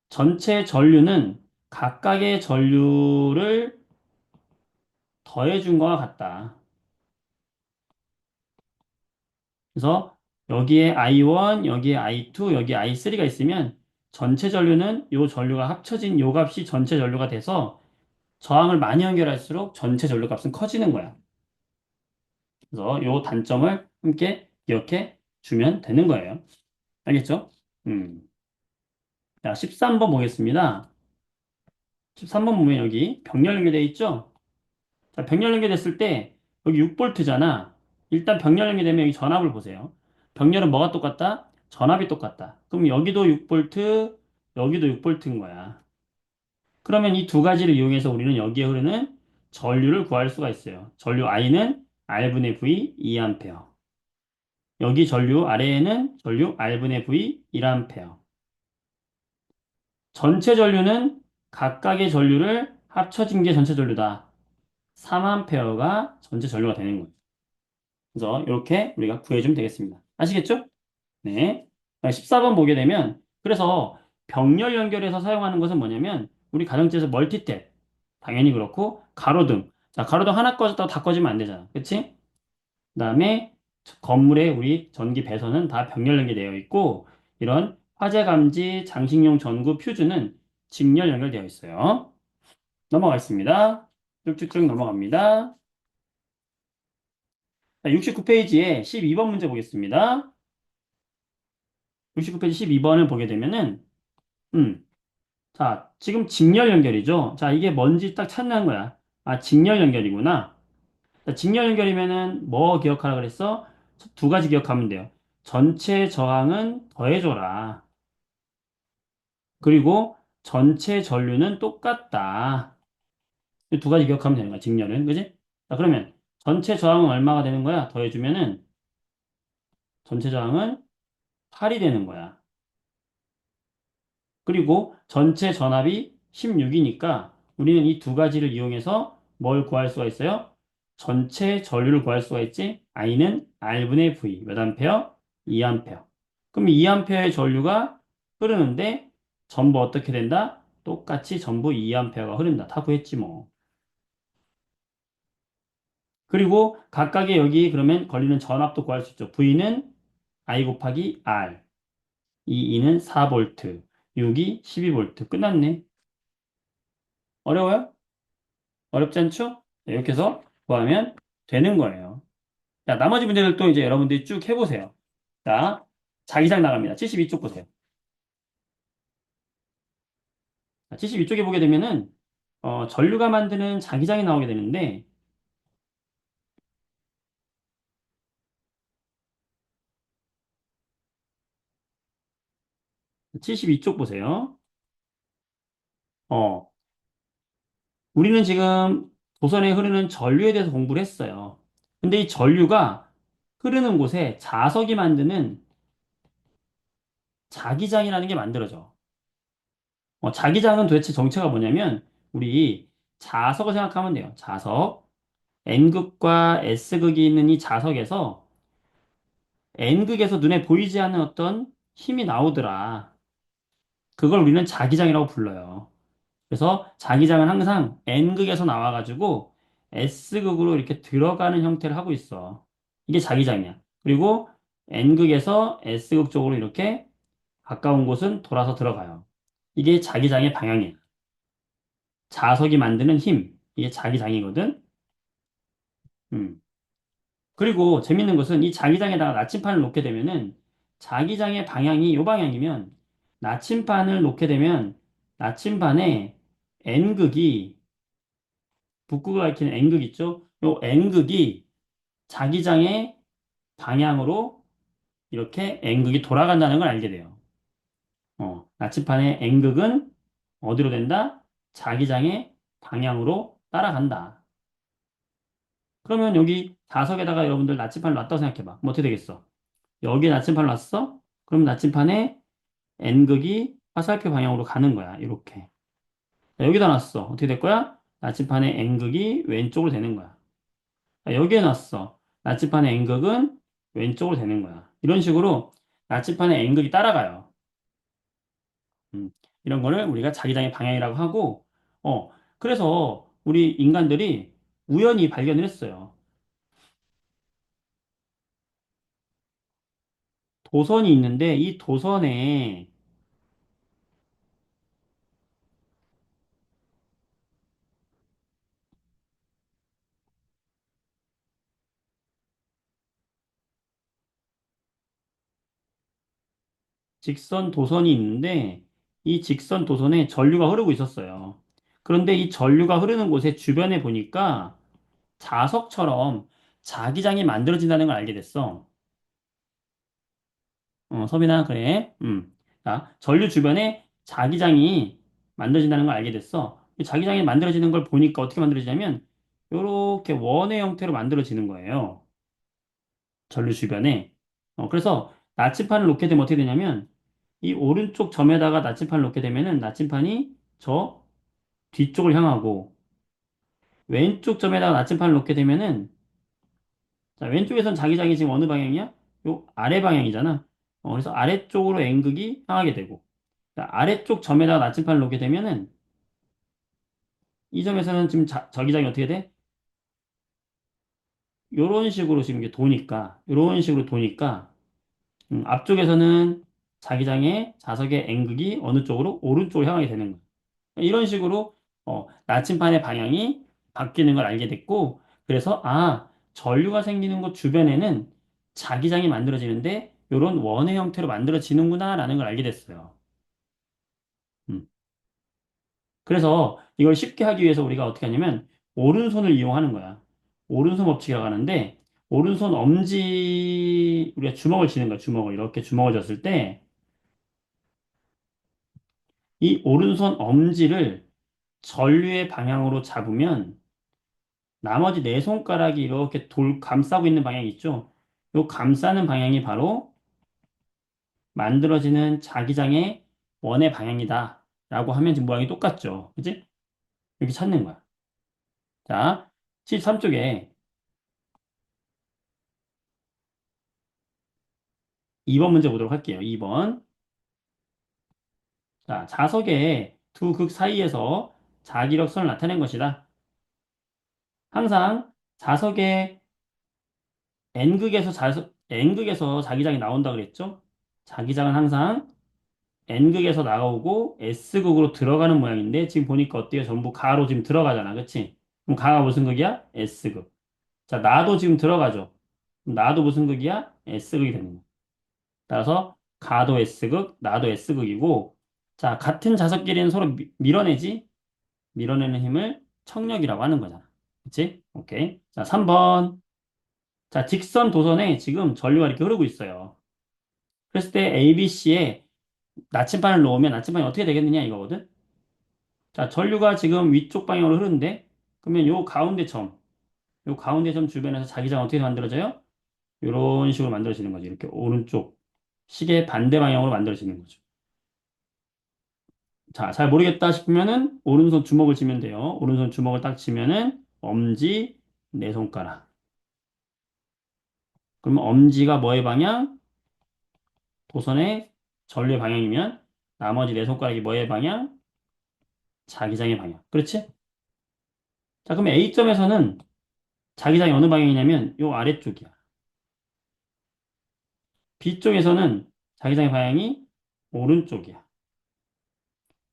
전체 전류는 각각의 전류를 더해준 거와 같다. 그래서 여기에 I1, 여기에 I2, 여기에 I3가 있으면 전체 전류는 요 전류가 합쳐진 요 값이 전체 전류가 돼서 저항을 많이 연결할수록 전체 전류 값은 커지는 거야. 그래서 요 단점을 함께 기억해 주면 되는 거예요. 알겠죠? 음. 자, 13번 보겠습니다. 13번 보면 여기 병렬 연결되어 있죠? 자, 병렬 연결됐을 때 여기 6볼트잖아. 일단 병렬 연결되면 여기 전압을 보세요. 병렬은 뭐가 똑같다? 전압이 똑같다. 그럼 여기도 6볼트, 여기도 6볼트인 거야. 그러면 이 두 가지를 이용해서 우리는 여기에 흐르는 전류를 구할 수가 있어요. 전류 I는 R분의 V 2A. 여기 전류 아래에는 전류 R분의 V 1A. 전체 전류는 각각의 전류를 합쳐진 게 전체 전류다. 3A가 전체 전류가 되는 거예요. 그래서 이렇게 우리가 구해주면 되겠습니다. 아시겠죠? 네. 14번 보게 되면 그래서 병렬 연결해서 사용하는 것은 뭐냐면 우리 가정집에서 멀티탭 당연히 그렇고 가로등. 자, 가로등 하나 꺼졌다고 다 꺼지면 안 되잖아. 그치? 그다음에 건물에 우리 전기 배선은 다 병렬 연결되어 있고 이런 화재 감지, 장식용 전구, 퓨즈는 직렬 연결되어 있어요. 넘어가겠습니다. 쭉쭉쭉 넘어갑니다. 69페이지에 12번 문제 보겠습니다. 69페이지 12번을 보게 되면은, 음, 자, 지금 직렬 연결이죠. 자, 이게 뭔지 딱 찾는 거야. 아, 직렬 연결이구나. 자, 직렬 연결이면은 뭐 기억하라 그랬어? 두 가지 기억하면 돼요. 전체 저항은 더해줘라. 그리고 전체 전류는 똑같다. 이 두 가지 기억하면 되는 거야, 직렬은. 그지? 자, 그러면 전체 저항은 얼마가 되는 거야? 더해주면은 전체 저항은 8이 되는 거야. 그리고 전체 전압이 16이니까 우리는 이 두 가지를 이용해서 뭘 구할 수가 있어요? 전체 전류를 구할 수가 있지? I는 R분의 V. 몇 암페어? 2암페어. 그럼 2암페어의 전류가 흐르는데 전부 어떻게 된다? 똑같이 전부 2암페어가 흐른다. 다 구했지 뭐. 그리고 각각의 여기 그러면 걸리는 전압도 구할 수 있죠. V는 I 곱하기 R. 이 E는 4V. 6이 12V. 끝났네. 어려워요? 어렵지 않죠? 네, 이렇게 해서 구하면 되는 거예요. 자, 나머지 문제들도 이제 여러분들이 쭉 해보세요. 자, 자기장 나갑니다. 72쪽 보세요. 자, 72쪽에 보게 되면은, 전류가 만드는 자기장이 나오게 되는데, 72쪽 보세요. 어, 우리는 지금 도선에 흐르는 전류에 대해서 공부를 했어요. 근데 이 전류가 흐르는 곳에 자석이 만드는 자기장이라는 게 만들어져. 자기장은 도대체 정체가 뭐냐면, 우리 자석을 생각하면 돼요. 자석. N극과 S극이 있는 이 자석에서 N극에서 눈에 보이지 않는 어떤 힘이 나오더라. 그걸 우리는 자기장이라고 불러요. 그래서 자기장은 항상 N극에서 나와가지고 S극으로 이렇게 들어가는 형태를 하고 있어. 이게 자기장이야. 그리고 N극에서 S극 쪽으로 이렇게 가까운 곳은 돌아서 들어가요. 이게 자기장의 방향이야. 자석이 만드는 힘. 이게 자기장이거든. 음. 그리고 재밌는 것은 이 자기장에다가 나침판을 놓게 되면은 자기장의 방향이 이 방향이면 나침판을 놓게 되면 나침판에 N극이 북극을 가리키는 N극 있죠? 요 N극이 자기장의 방향으로 이렇게 N극이 돌아간다는 걸 알게 돼요. 나침판의 N극은 어디로 된다? 자기장의 방향으로 따라간다. 그러면 여기 자석에다가 여러분들 나침판을 놨다고 생각해봐. 뭐 어떻게 되겠어? 여기에 나침판을 놨어? 그럼 나침판에 N극이 화살표 방향으로 가는 거야. 이렇게. 자, 여기다 놨어. 어떻게 될 거야? 나침판에 N극이 왼쪽으로 되는 거야. 자, 여기에 놨어. 나침판의 N극은 왼쪽으로 되는 거야. 이런 식으로 나침판의 N극이 따라가요. 음, 이런 거를 우리가 자기장의 방향이라고 하고, 그래서 우리 인간들이 우연히 발견을 했어요. 도선이 있는데 이 도선에 직선 도선이 있는데 이 직선 도선에 전류가 흐르고 있었어요. 그런데 이 전류가 흐르는 곳의 주변에 보니까 자석처럼 자기장이 만들어진다는 걸 알게 됐어. 서빈아, 그래. 자, 전류 주변에 자기장이 만들어진다는 걸 알게 됐어. 이 자기장이 만들어지는 걸 보니까 어떻게 만들어지냐면 이렇게 원의 형태로 만들어지는 거예요. 전류 주변에. 그래서 나침판을 놓게 되면 어떻게 되냐면 이 오른쪽 점에다가 나침판을 놓게 되면은 나침판이 저 뒤쪽을 향하고 왼쪽 점에다가 나침판을 놓게 되면은 자, 왼쪽에선 자기장이 지금 어느 방향이야? 요 아래 방향이잖아. 그래서 아래쪽으로 N극이 향하게 되고 자, 아래쪽 점에다가 나침판을 놓게 되면은 이 점에서는 지금 저기장이 어떻게 돼? 요런 식으로 지금 이게 도니까 요런 식으로 도니까 앞쪽에서는 자기장의 자석의 N극이 어느 쪽으로? 오른쪽으로 향하게 되는 거예요. 이런 식으로 나침판의 방향이 바뀌는 걸 알게 됐고, 그래서 전류가 생기는 곳 주변에는 자기장이 만들어지는데 이런 원의 형태로 만들어지는구나라는 걸 알게 됐어요. 음. 그래서 이걸 쉽게 하기 위해서 우리가 어떻게 하냐면 오른손을 이용하는 거야. 오른손 법칙이라고 하는데 오른손 엄지 우리가 주먹을 쥐는 거야. 주먹을 이렇게 주먹을 쥐었을 때 이 오른손 엄지를 전류의 방향으로 잡으면 나머지 네 손가락이 이렇게 감싸고 있는 방향이 있죠. 이 감싸는 방향이 바로 만들어지는 자기장의 원의 방향이다. 라고 하면 지금 모양이 똑같죠. 그지? 이렇게 찾는 거야. 자, 73쪽에 2번 문제 보도록 할게요. 2번. 자, 자석의 두 극 사이에서 자기력선을 나타낸 것이다. 항상 자석의 N극에서 자기장이 나온다 그랬죠? 자기장은 항상 N극에서 나오고 S극으로 들어가는 모양인데 지금 보니까 어때요? 전부 가로 지금 들어가잖아. 그치? 그럼 가가 무슨 극이야? S극. 자, 나도 지금 들어가죠. 그럼 나도 무슨 극이야? S극이 되는 거야. 따라서 가도 S극, 나도 S극이고 자, 같은 자석끼리는 서로 밀어내지? 밀어내는 힘을 청력이라고 하는 거잖아. 그치? 오케이. 자, 3번. 자, 직선 도선에 지금 전류가 이렇게 흐르고 있어요. 그랬을 때 ABC에 나침반을 놓으면 나침반이 어떻게 되겠느냐 이거거든? 자, 전류가 지금 위쪽 방향으로 흐르는데, 그러면 요 가운데 점 주변에서 자기장 어떻게 만들어져요? 이런 식으로 만들어지는 거죠. 이렇게 오른쪽, 시계 반대 방향으로 만들어지는 거죠. 자, 잘 모르겠다 싶으면은 오른손 주먹을 쥐면 돼요. 오른손 주먹을 딱 쥐면은 엄지, 네 손가락. 그러면 엄지가 뭐의 방향? 도선의 전류의 방향이면 나머지 네 손가락이 뭐의 방향? 자기장의 방향. 그렇지? 자, 그럼 A점에서는 자기장이 어느 방향이냐면 요 아래쪽이야. B쪽에서는 자기장의 방향이 오른쪽이야.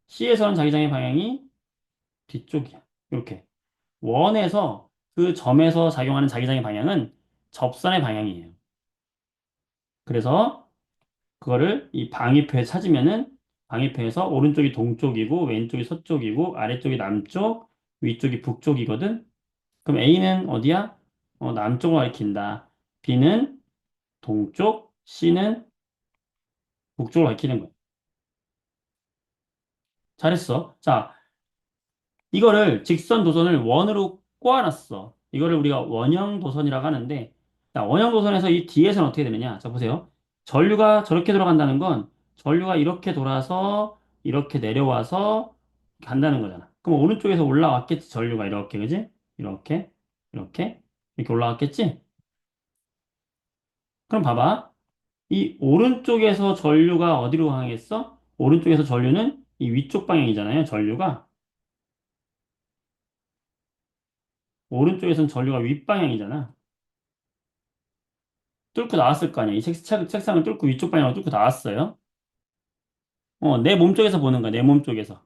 C에서는 자기장의 방향이 뒤쪽이야. 이렇게. 원에서 그 점에서 작용하는 자기장의 방향은 접선의 방향이에요. 그래서 그거를 이 방위표에 찾으면은 방위표에서 오른쪽이 동쪽이고 왼쪽이 서쪽이고 아래쪽이 남쪽, 위쪽이 북쪽이거든. 그럼 A는 어디야? 남쪽을 가리킨다. B는 동쪽, C는 북쪽을 가리키는 거야. 잘했어. 자, 이거를 직선 도선을 원으로 꼬아놨어. 이거를 우리가 원형 도선이라고 하는데, 자, 원형 도선에서 이 뒤에서는 어떻게 되느냐? 자, 보세요. 전류가 저렇게 돌아간다는 건 전류가 이렇게 돌아서 이렇게 내려와서 간다는 거잖아. 그럼 오른쪽에서 올라왔겠지, 전류가 이렇게, 그지? 이렇게, 이렇게, 이렇게 올라왔겠지? 그럼 봐봐. 이 오른쪽에서 전류가 어디로 향했어? 오른쪽에서 전류는 이 위쪽 방향이잖아요, 전류가. 오른쪽에선 전류가 윗방향이잖아. 뚫고 나왔을 거 아니야. 이 책상을 뚫고 위쪽 방향으로 뚫고 나왔어요. 내 몸 쪽에서 보는 거야. 내 몸 쪽에서.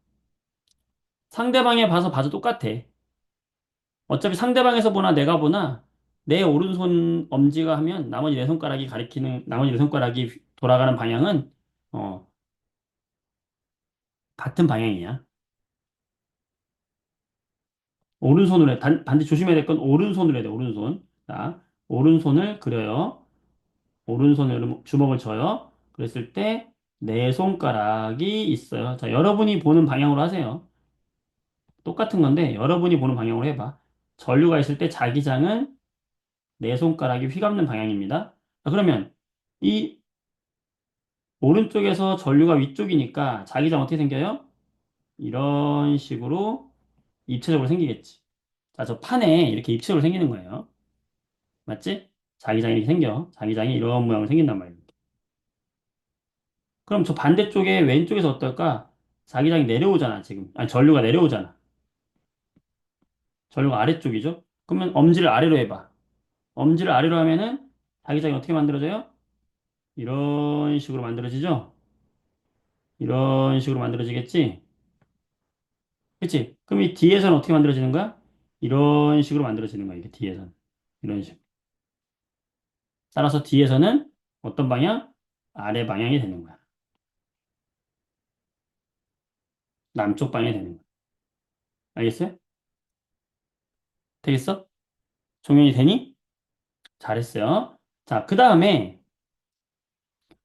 상대방에 봐서 똑같아. 어차피 상대방에서 보나 내가 보나 내 오른손 엄지가 하면 나머지 네 손가락이 돌아가는 방향은 어, 같은 방향이야. 오른손으로 해. 반드시 조심해야 될 건 오른손으로 해야 돼. 오른손. 자, 오른손을 그려요. 오른손으로 주먹을 져요. 그랬을 때 네 손가락이 있어요. 자, 여러분이 보는 방향으로 하세요. 똑같은 건데 여러분이 보는 방향으로 해봐. 전류가 있을 때 자기장은 네 손가락이 휘감는 방향입니다. 자, 그러면 이 오른쪽에서 전류가 위쪽이니까 자기장 어떻게 생겨요? 이런 식으로 입체적으로 생기겠지. 자, 저 판에 이렇게 입체적으로 생기는 거예요. 맞지? 자기장이 이렇게 생겨. 자기장이 이런 모양으로 생긴단 말이에요. 그럼 저 반대쪽에 왼쪽에서 어떨까? 자기장이 내려오잖아, 지금. 아니, 전류가 내려오잖아. 전류가 아래쪽이죠? 그러면 엄지를 아래로 해봐. 엄지를 아래로 하면은 자기장이 어떻게 만들어져요? 이런 식으로 만들어지죠? 이런 식으로 만들어지겠지? 그치? 그럼 이 뒤에서는 어떻게 만들어지는 거야? 이런 식으로 만들어지는 거야, 이게 뒤에서는. 이런 식으로. 따라서 뒤에서는 어떤 방향? 아래 방향이 되는 거야. 남쪽 방향이 되는 거야. 알겠어요? 되겠어? 종현이 되니? 잘했어요. 자, 그 다음에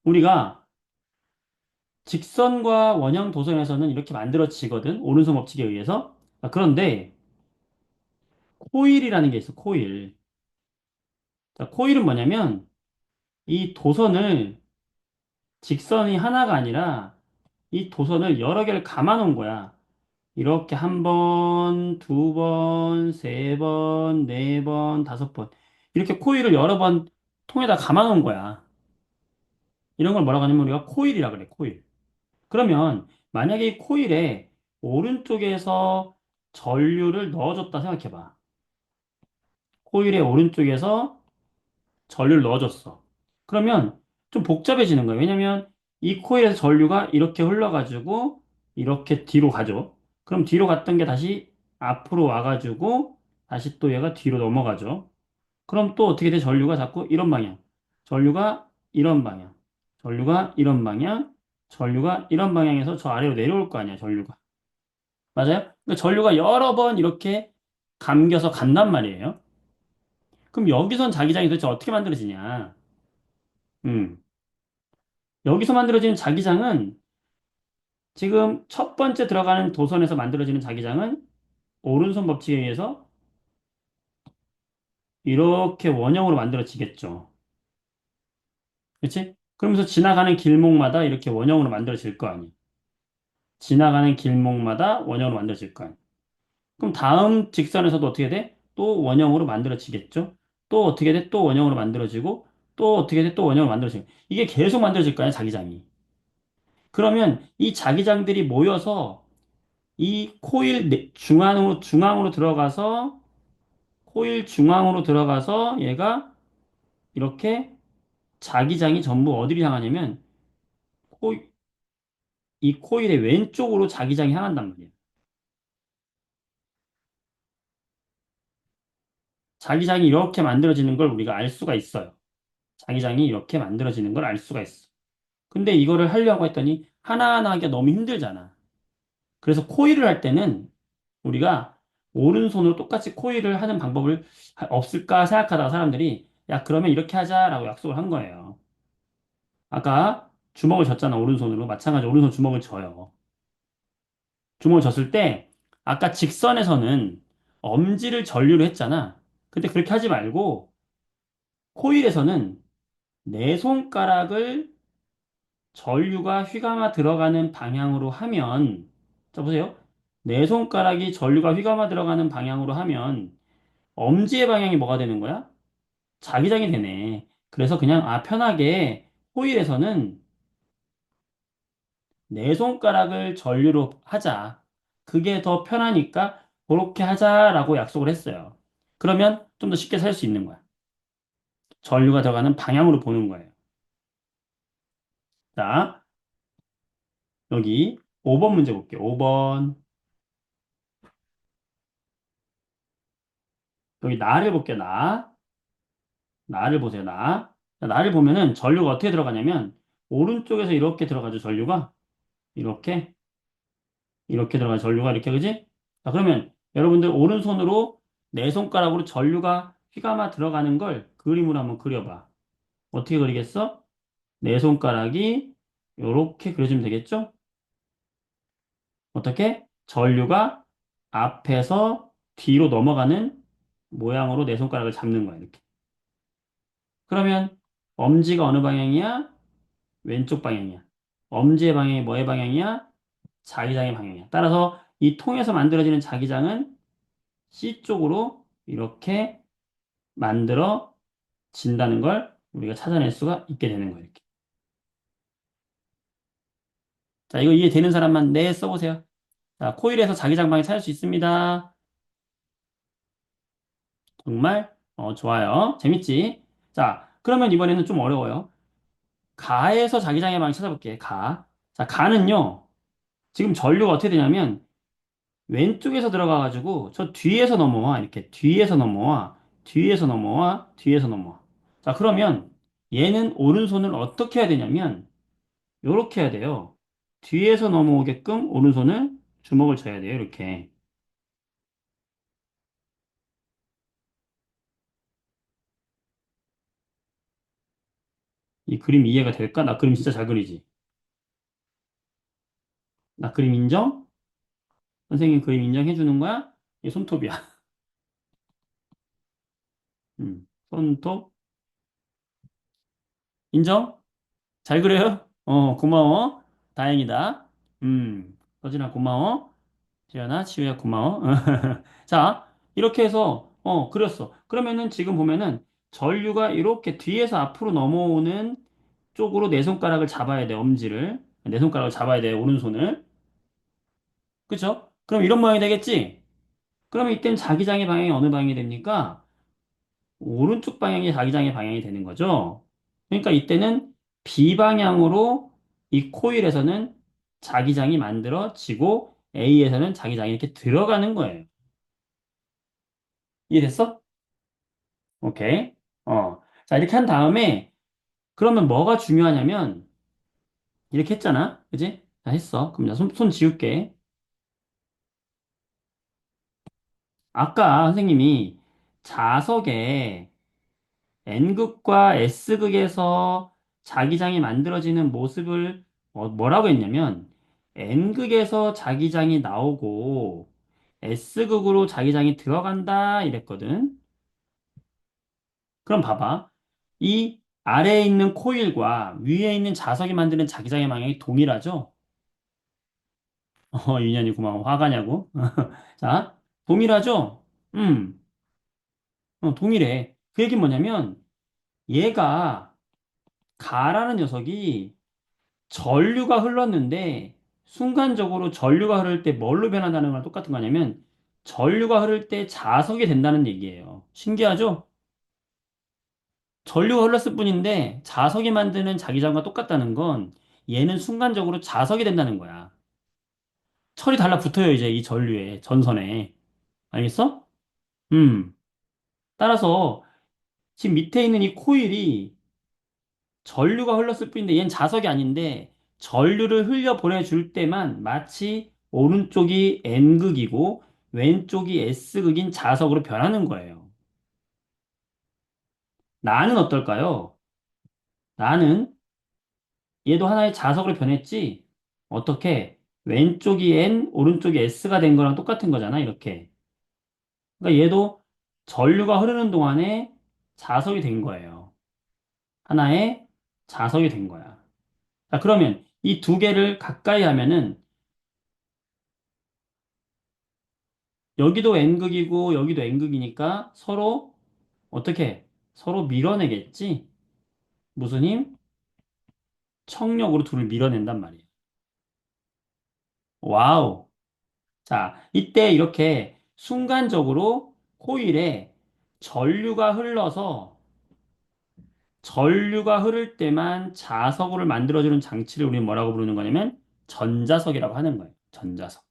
우리가 직선과 원형 도선에서는 이렇게 만들어지거든. 오른손 법칙에 의해서. 그런데 코일이라는 게 있어, 코일. 자, 코일은 뭐냐면 이 도선을 직선이 하나가 아니라 이 도선을 여러 개를 감아 놓은 거야. 이렇게 한 번, 두 번, 세 번, 네 번, 다섯 번. 이렇게 코일을 여러 번 통에다 감아 놓은 거야. 이런 걸 뭐라고 하냐면 우리가 코일이라 그래, 코일. 그러면 만약에 이 코일에 오른쪽에서 전류를 넣어줬다 생각해봐. 코일의 오른쪽에서 전류를 넣어줬어. 그러면 좀 복잡해지는 거예요. 왜냐면 이 코일에서 전류가 이렇게 흘러가지고 이렇게 뒤로 가죠. 그럼 뒤로 갔던 게 다시 앞으로 와가지고 다시 또 얘가 뒤로 넘어가죠. 그럼 또 어떻게 돼? 전류가 자꾸 이런 방향. 전류가 이런 방향. 전류가 이런 방향. 전류가 이런 방향에서 저 아래로 내려올 거 아니야, 전류가. 맞아요? 그러니까 전류가 여러 번 이렇게 감겨서 간단 말이에요. 그럼 여기선 자기장이 도대체 어떻게 만들어지냐? 음. 여기서 만들어지는 자기장은 지금 첫 번째 들어가는 도선에서 만들어지는 자기장은 오른손 법칙에 의해서 이렇게 원형으로 만들어지겠죠. 그렇지? 그러면서 지나가는 길목마다 이렇게 원형으로 만들어질 거 아니에요. 지나가는 길목마다 원형으로 만들어질 거 아니에요. 그럼 다음 직선에서도 어떻게 돼? 또 원형으로 만들어지겠죠? 또 어떻게 돼? 또 원형으로 만들어지고 또 어떻게 돼? 또 원형으로 만들어지고 이게 계속 만들어질 거 아니야, 자기장이. 그러면 이 자기장들이 모여서 이 코일 중앙으로 들어가서 코일 중앙으로 들어가서 얘가 이렇게 자기장이 전부 어디를 향하냐면 코, 이 코일의 왼쪽으로 자기장이 향한단 말이에요. 자기장이 이렇게 만들어지는 걸 우리가 알 수가 있어요. 자기장이 이렇게 만들어지는 걸 알 수가 있어. 근데 이거를 하려고 했더니 하나하나 하기가 너무 힘들잖아. 그래서 코일을 할 때는 우리가 오른손으로 똑같이 코일을 하는 방법을 없을까 생각하다가 사람들이 야, 그러면 이렇게 하자라고 약속을 한 거예요. 아까 주먹을 졌잖아, 오른손으로. 마찬가지로 오른손 주먹을 져요. 주먹을 졌을 때 아까 직선에서는 엄지를 전류로 했잖아. 근데 그렇게 하지 말고 코일에서는 네 손가락을 전류가 휘감아 들어가는 방향으로 하면 자 보세요. 네 손가락이 전류가 휘감아 들어가는 방향으로 하면 엄지의 방향이 뭐가 되는 거야? 자기장이 되네. 그래서 그냥 편하게 호일에서는 네 손가락을 전류로 하자. 그게 더 편하니까 그렇게 하자라고 약속을 했어요. 그러면 좀 더 쉽게 살 수 있는 거야. 전류가 들어가는 방향으로 보는 거예요. 자, 여기 5번 문제 볼게요. 5번. 여기 나를 볼게요. 나를 보세요. 자, 나를 보면은 전류가 어떻게 들어가냐면 오른쪽에서 이렇게 들어가죠. 전류가 이렇게 들어가요. 전류가 이렇게 그지? 자, 그러면 여러분들 오른손으로 네 손가락으로 전류가 휘감아 들어가는 걸 그림으로 한번 그려봐. 어떻게 그리겠어? 네 손가락이 이렇게 그려주면 되겠죠? 어떻게? 전류가 앞에서 뒤로 넘어가는 모양으로 네 손가락을 잡는 거야. 이렇게. 그러면 엄지가 어느 방향이야? 왼쪽 방향이야. 엄지의 방향이 뭐의 방향이야? 자기장의 방향이야. 따라서 이 통에서 만들어지는 자기장은 C 쪽으로 이렇게 만들어진다는 걸 우리가 찾아낼 수가 있게 되는 거예요. 이렇게. 자, 이거 이해되는 사람만 네 써보세요. 자, 코일에서 자기장 방향 찾을 수 있습니다. 정말 좋아요. 재밌지? 자, 그러면 이번에는 좀 어려워요. 가에서 자기장의 방향 찾아볼게. 가. 자, 가는요. 지금 전류가 어떻게 되냐면 왼쪽에서 들어가가지고 저 뒤에서 넘어와. 이렇게 뒤에서 넘어와. 뒤에서 넘어와. 뒤에서 넘어와. 자, 그러면 얘는 오른손을 어떻게 해야 되냐면 요렇게 해야 돼요. 뒤에서 넘어오게끔 오른손을 주먹을 져야 돼요. 이렇게. 이 그림 이해가 될까? 나 그림 진짜 잘 그리지? 나 그림 인정? 선생님 그림 인정해 주는 거야? 이 손톱이야. 손톱 인정? 잘 그려요? 고마워. 다행이다. 서진아 고마워. 지연아, 치유야 고마워. 자, 이렇게 해서 그렸어. 그러면은 지금 보면은 전류가 이렇게 뒤에서 앞으로 넘어오는 쪽으로 내 손가락을 잡아야 돼. 엄지를. 내 손가락을 잡아야 돼. 오른손을. 그쵸? 그럼 이런 모양이 되겠지? 그러면 이때는 자기장의 방향이 어느 방향이 됩니까? 오른쪽 방향이 자기장의 방향이 되는 거죠. 그러니까 이때는 B방향으로 이 코일에서는 자기장이 만들어지고 A에서는 자기장이 이렇게 들어가는 거예요. 이해됐어? 오케이. 자, 이렇게 한 다음에 그러면 뭐가 중요하냐면 이렇게 했잖아. 그지? 다 했어. 그럼 나 손 지울게. 아까 선생님이 자석에 N극과 S극에서 자기장이 만들어지는 모습을 뭐라고 했냐면 N극에서 자기장이 나오고 S극으로 자기장이 들어간다 이랬거든. 그럼 봐봐. 이 아래에 있는 코일과 위에 있는 자석이 만드는 자기장의 방향이 동일하죠? 윤현이 고마워. 화가냐고? 자, 동일하죠? 음, 동일해. 그 얘기는 뭐냐면 얘가 가라는 녀석이 전류가 흘렀는데 순간적으로 전류가 흐를 때 뭘로 변한다는 거랑 똑같은 거냐면 전류가 흐를 때 자석이 된다는 얘기예요. 신기하죠? 전류가 흘렀을 뿐인데 자석이 만드는 자기장과 똑같다는 건 얘는 순간적으로 자석이 된다는 거야. 철이 달라붙어요, 이제 이 전류에, 전선에. 알겠어? 음. 따라서 지금 밑에 있는 이 코일이 전류가 흘렀을 뿐인데 얘는 자석이 아닌데 전류를 흘려 보내줄 때만 마치 오른쪽이 N극이고 왼쪽이 S극인 자석으로 변하는 거예요. 나는 어떨까요? 나는 얘도 하나의 자석으로 변했지? 어떻게? 왼쪽이 N, 오른쪽이 S가 된 거랑 똑같은 거잖아, 이렇게. 그러니까 얘도 전류가 흐르는 동안에 자석이 된 거예요. 하나의 자석이 된 거야. 자, 그러면 이 두 개를 가까이 하면은 여기도 N극이고 여기도 N극이니까 서로 어떻게 서로 밀어내겠지? 무슨 힘? 청력으로 둘을 밀어낸단 말이에요. 와우. 자, 이때 이렇게 순간적으로 코일에 전류가 흘러서 전류가 흐를 때만 자석으로 만들어주는 장치를 우리는 뭐라고 부르는 거냐면 전자석이라고 하는 거예요. 전자석.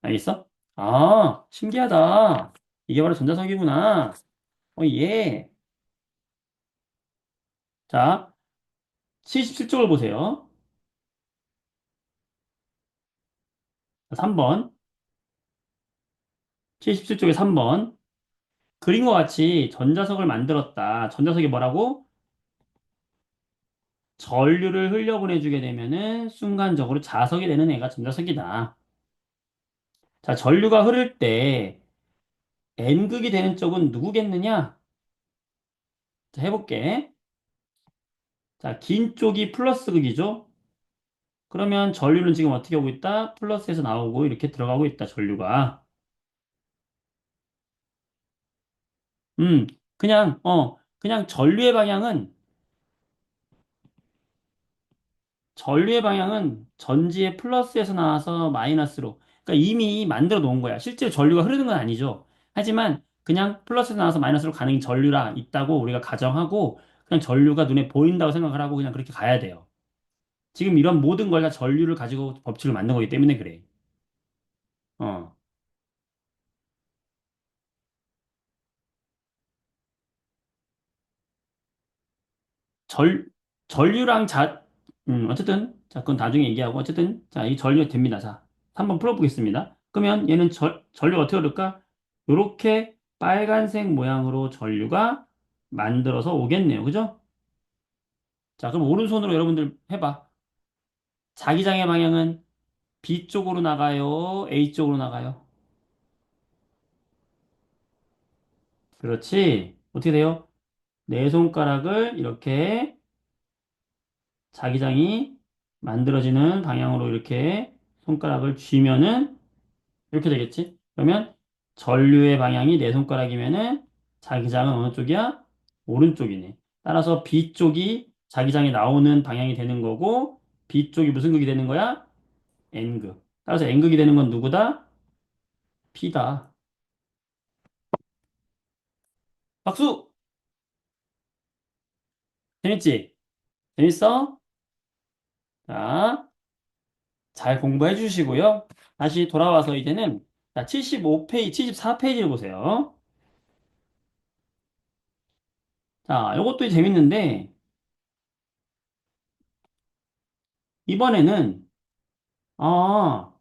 알겠어? 아, 신기하다. 이게 바로 전자석이구나. 예. 자, 77쪽을 보세요. 3번. 77쪽에 3번. 그림과 같이 전자석을 만들었다. 전자석이 뭐라고? 전류를 흘려보내주게 되면은 순간적으로 자석이 되는 애가 전자석이다. 자, 전류가 흐를 때 N극이 되는 쪽은 누구겠느냐? 자, 해볼게. 자, 긴 쪽이 플러스 극이죠? 그러면 전류는 지금 어떻게 오고 있다? 플러스에서 나오고 이렇게 들어가고 있다, 전류가. 음, 그냥 전류의 방향은 전지의 플러스에서 나와서 마이너스로. 그러니까 이미 만들어 놓은 거야. 실제로 전류가 흐르는 건 아니죠. 하지만 그냥 플러스에서 나와서 마이너스로 가는 전류라 있다고 우리가 가정하고 그냥 전류가 눈에 보인다고 생각을 하고 그냥 그렇게 가야 돼요. 지금 이런 모든 걸 다 전류를 가지고 법칙을 만든 거기 때문에 그래. 어. 전, 전류랑 어쨌든, 자, 그건 나중에 얘기하고, 어쨌든, 자, 이 전류 됩니다. 자, 한번 풀어보겠습니다. 그러면 얘는 전류가 어떻게 흐를까? 요렇게 빨간색 모양으로 전류가 만들어서 오겠네요. 그죠? 자, 그럼 오른손으로 여러분들 해봐. 자기장의 방향은 B 쪽으로 나가요? A 쪽으로 나가요? 그렇지. 어떻게 돼요? 네 손가락을 이렇게 자기장이 만들어지는 방향으로 이렇게 손가락을 쥐면은 이렇게 되겠지? 그러면 전류의 방향이 네 손가락이면은 자기장은 어느 쪽이야? 오른쪽이네. 따라서 B 쪽이 자기장이 나오는 방향이 되는 거고 B 쪽이 무슨 극이 되는 거야? N극. 따라서 N극이 되는 건 누구다? P다. 박수! 재밌지? 재밌어? 자, 잘 공부해 주시고요. 다시 돌아와서 이제는 자, 75페이지, 74페이지를 보세요. 자, 이것도 재밌는데 이번에는 아,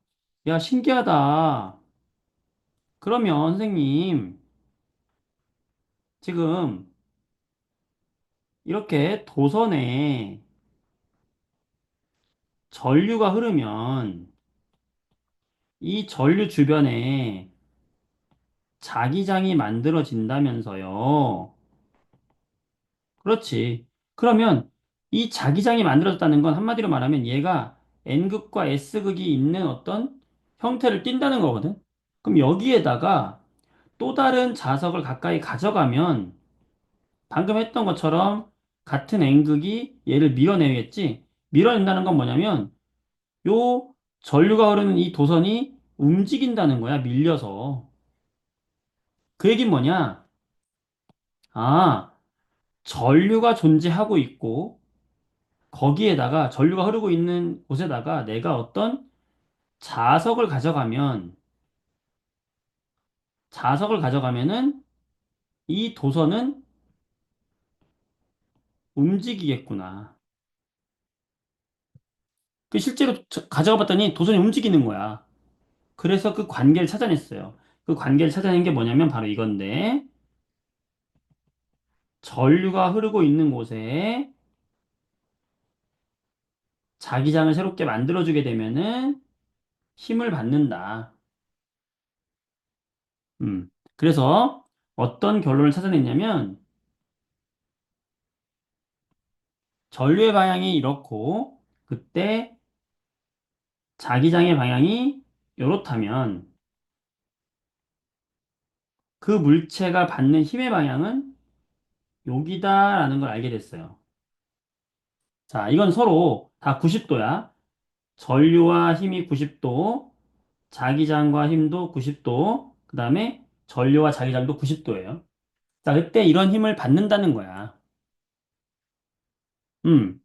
야, 신기하다. 그러면 선생님, 지금 이렇게 도선에 전류가 흐르면 이 전류 주변에 자기장이 만들어진다면서요. 그렇지. 그러면 이 자기장이 만들어졌다는 건 한마디로 말하면 얘가 N극과 S극이 있는 어떤 형태를 띈다는 거거든. 그럼 여기에다가 또 다른 자석을 가까이 가져가면 방금 했던 것처럼 같은 N극이 얘를 밀어내겠지. 밀어낸다는 건 뭐냐면 요 전류가 흐르는 이 도선이 움직인다는 거야. 밀려서. 그 얘기는 뭐냐? 아, 전류가 존재하고 있고 거기에다가 전류가 흐르고 있는 곳에다가 내가 어떤 자석을 가져가면 자석을 가져가면은 이 도선은 움직이겠구나. 그 실제로 가져가 봤더니 도선이 움직이는 거야. 그래서 그 관계를 찾아냈어요. 그 관계를 찾아낸 게 뭐냐면 바로 이건데 전류가 흐르고 있는 곳에 자기장을 새롭게 만들어주게 되면은 힘을 받는다. 그래서 어떤 결론을 찾아냈냐면 전류의 방향이 이렇고 그때 자기장의 방향이 이렇다면 그 물체가 받는 힘의 방향은 여기다라는 걸 알게 됐어요. 자, 이건 서로 다 90도야. 전류와 힘이 90도, 자기장과 힘도 90도, 그 다음에 전류와 자기장도 90도예요. 자, 그때 이런 힘을 받는다는 거야. 음.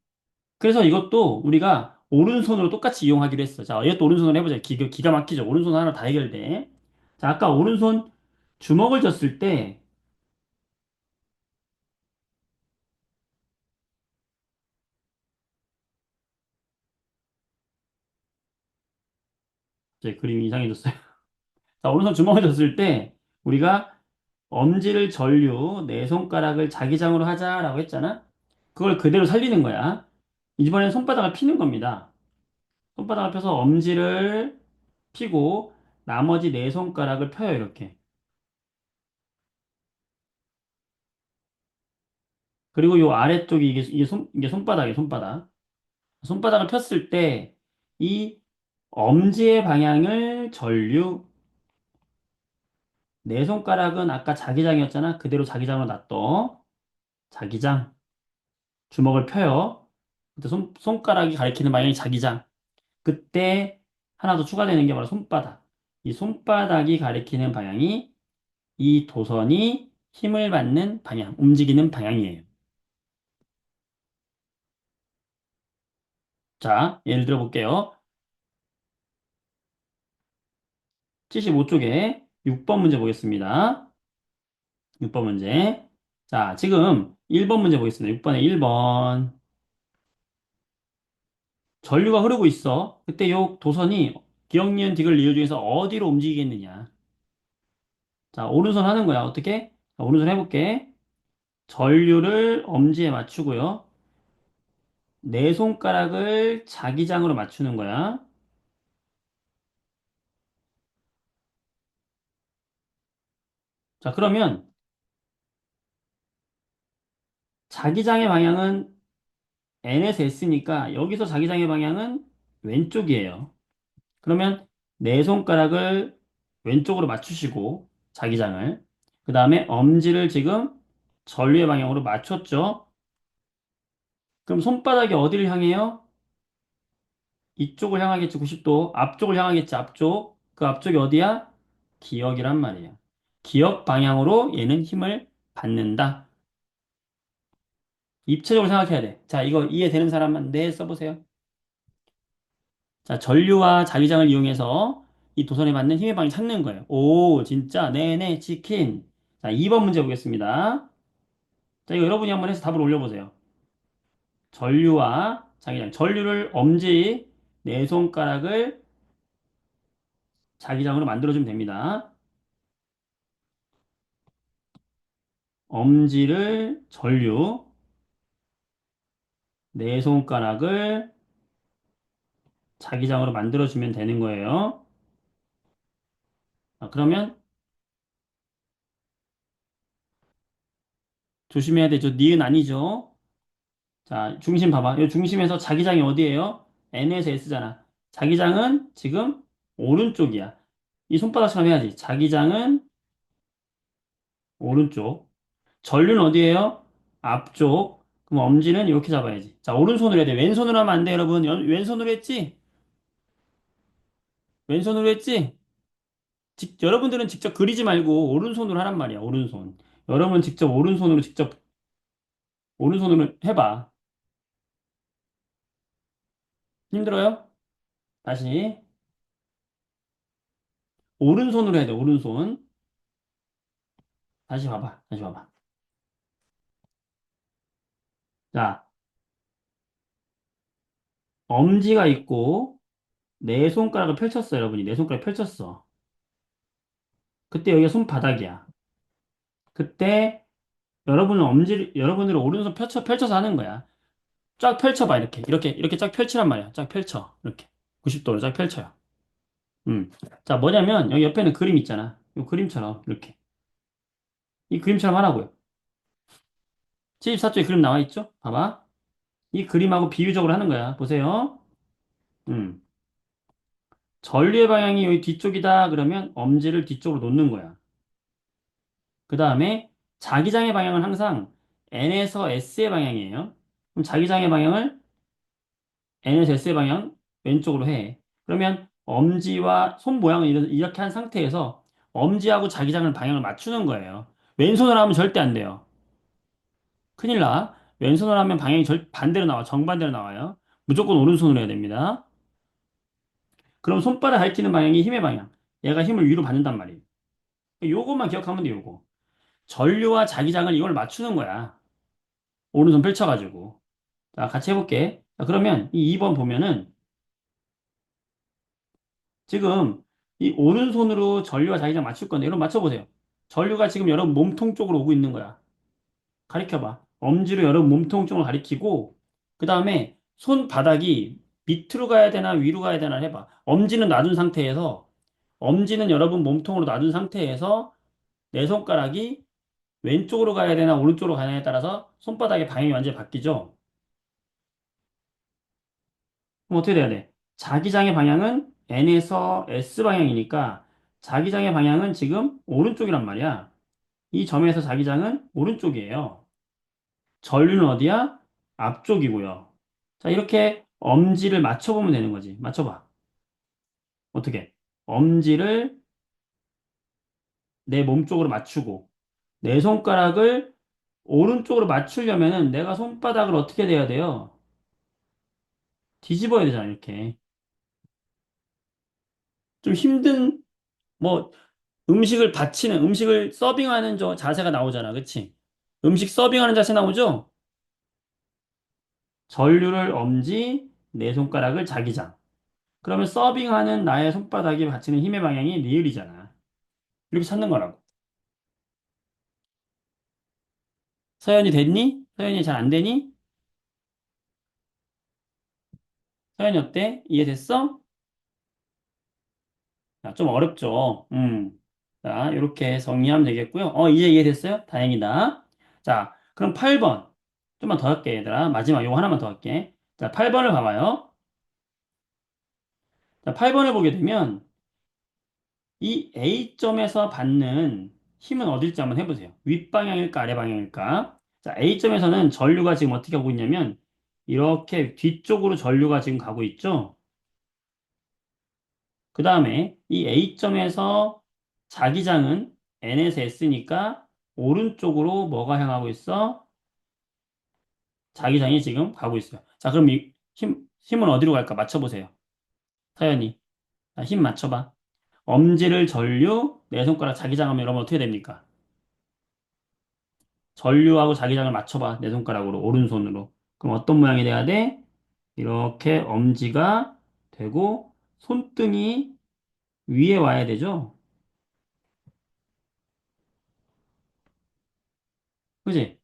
그래서 이것도 우리가 오른손으로 똑같이 이용하기로 했어. 자, 이것도 오른손으로 해보자. 기가 막히죠. 오른손 하나 다 해결돼. 자, 아까 오른손 주먹을 졌을 때, 이제 그림이 이상해졌어요. 자, 오른손 주먹을 졌을 때, 우리가 엄지를 전류, 네 손가락을 자기장으로 하자라고 했잖아? 그걸 그대로 살리는 거야. 이번엔 손바닥을 피는 겁니다. 손바닥을 펴서 엄지를 피고, 나머지 네 손가락을 펴요, 이렇게. 그리고 요 아래쪽이 이게 손바닥이에요, 손바닥. 손바닥을 폈을 때, 이 엄지의 방향을 전류, 네 손가락은 아까 자기장이었잖아? 그대로 자기장으로 놔둬. 자기장. 주먹을 펴요. 그때 손가락이 가리키는 방향이 자기장. 그때 하나 더 추가되는 게 바로 손바닥. 이 손바닥이 가리키는 방향이 이 도선이 힘을 받는 방향, 움직이는 방향이에요. 자, 예를 들어 볼게요. 75쪽에 6번 문제 보겠습니다. 6번 문제. 자, 지금 1번 문제 보겠습니다. 6번에 1번. 전류가 흐르고 있어. 그때 요 도선이 기억, 니은, 디귿, 리을 중에서 어디로 움직이겠느냐. 자, 오른손 하는 거야. 어떻게? 자, 오른손 해볼게. 전류를 엄지에 맞추고요. 네 손가락을 자기장으로 맞추는 거야. 자, 그러면 자기장의 방향은 N에서 S니까 여기서 자기장의 방향은 왼쪽이에요. 그러면 네 손가락을 왼쪽으로 맞추시고 자기장을 그 다음에 엄지를 지금 전류의 방향으로 맞췄죠. 그럼 손바닥이 어디를 향해요? 이쪽을 향하겠지, 90도. 앞쪽을 향하겠지, 앞쪽. 그 앞쪽이 어디야? 기억이란 말이에요. 기억 방향으로 얘는 힘을 받는다. 입체적으로 생각해야 돼. 자, 이거 이해되는 사람만 네 써보세요. 자, 전류와 자기장을 이용해서 이 도선에 받는 힘의 방향 찾는 거예요. 오, 진짜? 네네, 치킨. 자, 2번 문제 보겠습니다. 자, 이거 여러분이 한번 해서 답을 올려보세요. 전류와 자기장. 전류를 엄지 네 손가락을 자기장으로 만들어주면 됩니다. 엄지를 전류, 네 손가락을 자기장으로 만들어주면 되는 거예요. 아, 그러면 조심해야 되죠. 니은 아니죠. 자, 중심 봐봐. 이 중심에서 자기장이 어디예요? N에서 S잖아. 자기장은 지금 오른쪽이야. 이 손바닥처럼 해야지. 자기장은 오른쪽. 전류는 어디예요? 앞쪽. 그럼 엄지는 이렇게 잡아야지. 자, 오른손으로 해야 돼. 왼손으로 하면 안 돼, 여러분. 왼손으로 했지? 왼손으로 했지? 여러분들은 직접 그리지 말고 오른손으로 하란 말이야. 오른손. 여러분 직접 오른손으로 직접 오른손으로 해봐. 힘들어요? 다시. 오른손으로 해야 돼. 오른손. 다시 봐봐. 다시 봐봐. 자, 엄지가 있고 네 손가락을 펼쳤어, 여러분이. 네 손가락 펼쳤어. 그때 여기가 손바닥이야. 그때 여러분들 오른손 펼쳐서 하는 거야. 쫙 펼쳐봐, 이렇게. 이렇게 쫙 펼치란 말이야. 쫙 펼쳐. 이렇게. 90도로 쫙 펼쳐요. 자, 뭐냐면, 여기 옆에는 그림 있잖아. 이 그림처럼, 이렇게. 이 그림처럼 하라고요. 74쪽에 그림 나와 있죠? 봐봐. 이 그림하고 비유적으로 하는 거야. 보세요. 음. 전류의 방향이 여기 뒤쪽이다. 그러면 엄지를 뒤쪽으로 놓는 거야. 그 다음에 자기장의 방향은 항상 N에서 S의 방향이에요. 그럼 자기장의 방향을 N에서 S의 방향 왼쪽으로 해. 그러면 엄지와 손 모양을 이렇게 한 상태에서 엄지하고 자기장을 방향을 맞추는 거예요. 왼손으로 하면 절대 안 돼요. 큰일 나. 왼손으로 하면 방향이 반대로 나와. 정반대로 나와요. 무조건 오른손으로 해야 됩니다. 그럼 손바닥 가리키는 방향이 힘의 방향. 얘가 힘을 위로 받는단 말이에요. 요것만 기억하면 돼, 요거. 전류와 자기장을 이걸 맞추는 거야. 오른손 펼쳐가지고. 자, 같이 해볼게. 자, 그러면 이 2번 보면은 지금 이 오른손으로 전류와 자기장 맞출 건데, 여러분 맞춰보세요. 전류가 지금 여러분 몸통 쪽으로 오고 있는 거야. 가리켜봐. 엄지로 여러분 몸통 쪽을 가리키고, 그 다음에 손바닥이 밑으로 가야 되나 위로 가야 되나 해봐. 엄지는 놔둔 상태에서, 엄지는 여러분 몸통으로 놔둔 상태에서 내 손가락이 왼쪽으로 가야 되나 오른쪽으로 가냐에 따라서 손바닥의 방향이 완전히 바뀌죠. 그럼 어떻게 돼야 돼? 자기장의 방향은 N에서 S 방향이니까 자기장의 방향은 지금 오른쪽이란 말이야. 이 점에서 자기장은 오른쪽이에요. 전류는 어디야? 앞쪽이고요. 자, 이렇게 엄지를 맞춰보면 되는 거지. 맞춰봐. 어떻게? 엄지를 내 몸쪽으로 맞추고 내 손가락을 오른쪽으로 맞추려면은 내가 손바닥을 어떻게 돼야 돼요? 뒤집어야 되잖아, 이렇게. 좀 힘든, 뭐, 음식을 서빙하는 저 자세가 나오잖아. 그치? 음식 서빙하는 자세 나오죠? 전류를 엄지, 내 손가락을 자기장. 그러면 서빙하는 나의 손바닥이 받치는 힘의 방향이 리을이잖아. 이렇게 찾는 거라고. 서현이 됐니? 서현이 잘 안 되니? 서현이 어때? 이해됐어? 자, 좀 어렵죠? 자, 이렇게 정리하면 되겠고요. 이제 이해됐어요? 다행이다. 자, 그럼 8번. 좀만 더 할게, 얘들아. 마지막 요거 하나만 더 할게. 자, 8번을 봐봐요. 자, 8번을 보게 되면 이 A점에서 받는 힘은 어딜지 한번 해보세요. 윗방향일까, 아래방향일까? 자, A점에서는 전류가 지금 어떻게 하고 있냐면 이렇게 뒤쪽으로 전류가 지금 가고 있죠? 그 다음에 이 A점에서 자기장은 N에서 S니까 오른쪽으로 뭐가 향하고 있어? 자기장이 지금 가고 있어요. 자, 그럼 힘은 어디로 갈까? 맞춰보세요. 사연이. 자, 힘 맞춰봐. 엄지를 전류, 내 손가락 자기장 하면 이러면 어떻게 됩니까? 전류하고 자기장을 맞춰봐. 내 손가락으로, 오른손으로. 그럼 어떤 모양이 돼야 돼? 이렇게 엄지가 되고, 손등이 위에 와야 되죠? 그지?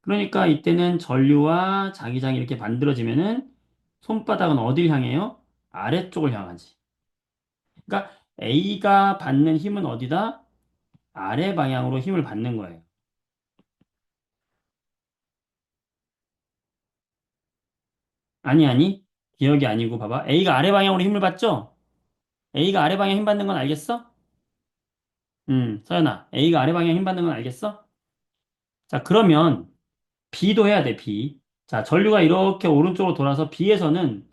그러니까 이때는 전류와 자기장이 이렇게 만들어지면은 손바닥은 어딜 향해요? 아래쪽을 향하지. 그러니까 A가 받는 힘은 어디다? 아래 방향으로 힘을 받는 거예요. 아니, 아니. 기억이 아니고 봐봐. A가 아래 방향으로 힘을 받죠? A가 아래 방향 힘 받는 건 알겠어? 서연아. A가 아래 방향 힘 받는 건 알겠어? 자, 그러면 B도 해야 돼, B. 자, 전류가 이렇게 오른쪽으로 돌아서 B에서는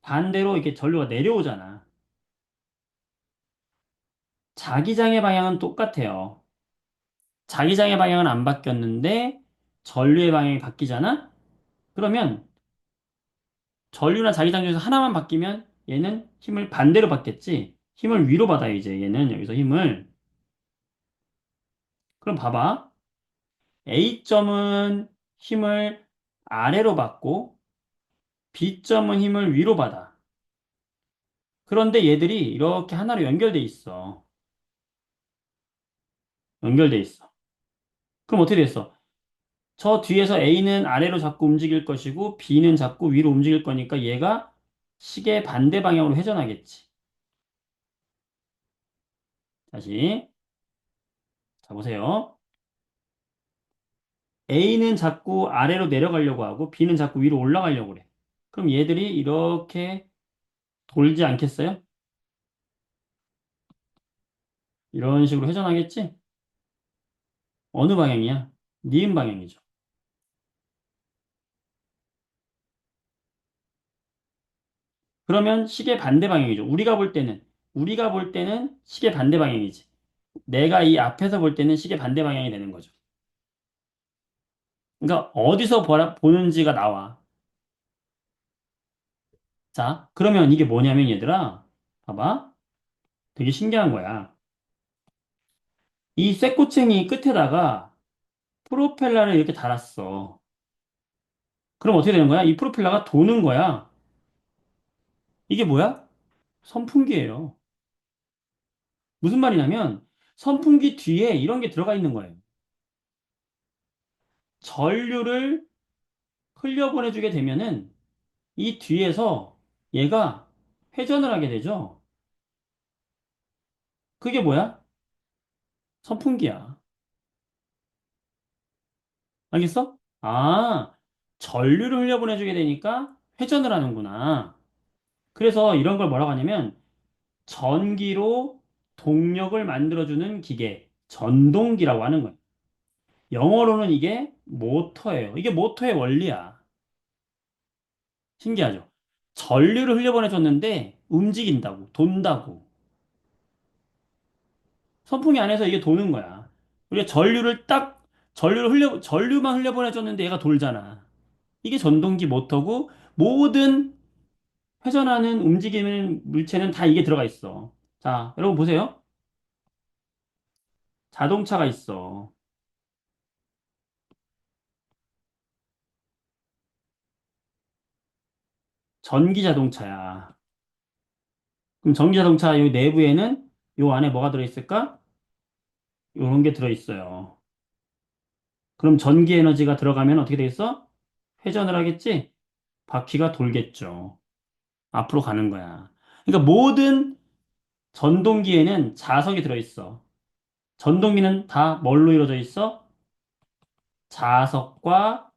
반대로 이렇게 전류가 내려오잖아. 자기장의 방향은 똑같아요. 자기장의 방향은 안 바뀌었는데 전류의 방향이 바뀌잖아? 그러면 전류나 자기장 중에서 하나만 바뀌면 얘는 힘을 반대로 받겠지. 힘을 위로 받아요, 이제 얘는 여기서 힘을. 그럼 봐봐. A점은 힘을 아래로 받고 B점은 힘을 위로 받아. 그런데 얘들이 이렇게 하나로 연결돼 있어. 연결돼 있어. 그럼 어떻게 됐어? 저 뒤에서 A는 아래로 자꾸 움직일 것이고 B는 자꾸 위로 움직일 거니까 얘가 시계 반대 방향으로 회전하겠지. 다시 자 보세요. A는 자꾸 아래로 내려가려고 하고 B는 자꾸 위로 올라가려고 그래. 그럼 얘들이 이렇게 돌지 않겠어요? 이런 식으로 회전하겠지? 어느 방향이야? 니은 방향이죠. 그러면 시계 반대 방향이죠. 우리가 볼 때는 시계 반대 방향이지. 내가 이 앞에서 볼 때는 시계 반대 방향이 되는 거죠. 그러니까 어디서 보는지가 나와. 자, 그러면 이게 뭐냐면 얘들아, 봐봐. 되게 신기한 거야. 이 쇠꼬챙이 끝에다가 프로펠러를 이렇게 달았어. 그럼 어떻게 되는 거야? 이 프로펠러가 도는 거야. 이게 뭐야? 선풍기예요. 무슨 말이냐면 선풍기 뒤에 이런 게 들어가 있는 거예요. 전류를 흘려보내주게 되면은 이 뒤에서 얘가 회전을 하게 되죠. 그게 뭐야? 선풍기야. 알겠어? 아, 전류를 흘려보내주게 되니까 회전을 하는구나. 그래서 이런 걸 뭐라고 하냐면 전기로 동력을 만들어주는 기계, 전동기라고 하는 거예요. 영어로는 이게 모터예요. 이게 모터의 원리야. 신기하죠? 전류를 흘려보내줬는데 움직인다고, 돈다고. 선풍기 안에서 이게 도는 거야. 우리가 전류만 흘려보내줬는데 얘가 돌잖아. 이게 전동기 모터고 모든 회전하는 움직이는 물체는 다 이게 들어가 있어. 자, 여러분 보세요. 자동차가 있어. 전기 자동차야. 그럼 전기 자동차 요 내부에는 요 안에 뭐가 들어있을까? 요런 게 들어있어요. 그럼 전기 에너지가 들어가면 어떻게 되겠어? 회전을 하겠지? 바퀴가 돌겠죠. 앞으로 가는 거야. 그러니까 모든 전동기에는 자석이 들어있어. 전동기는 다 뭘로 이루어져 있어? 자석과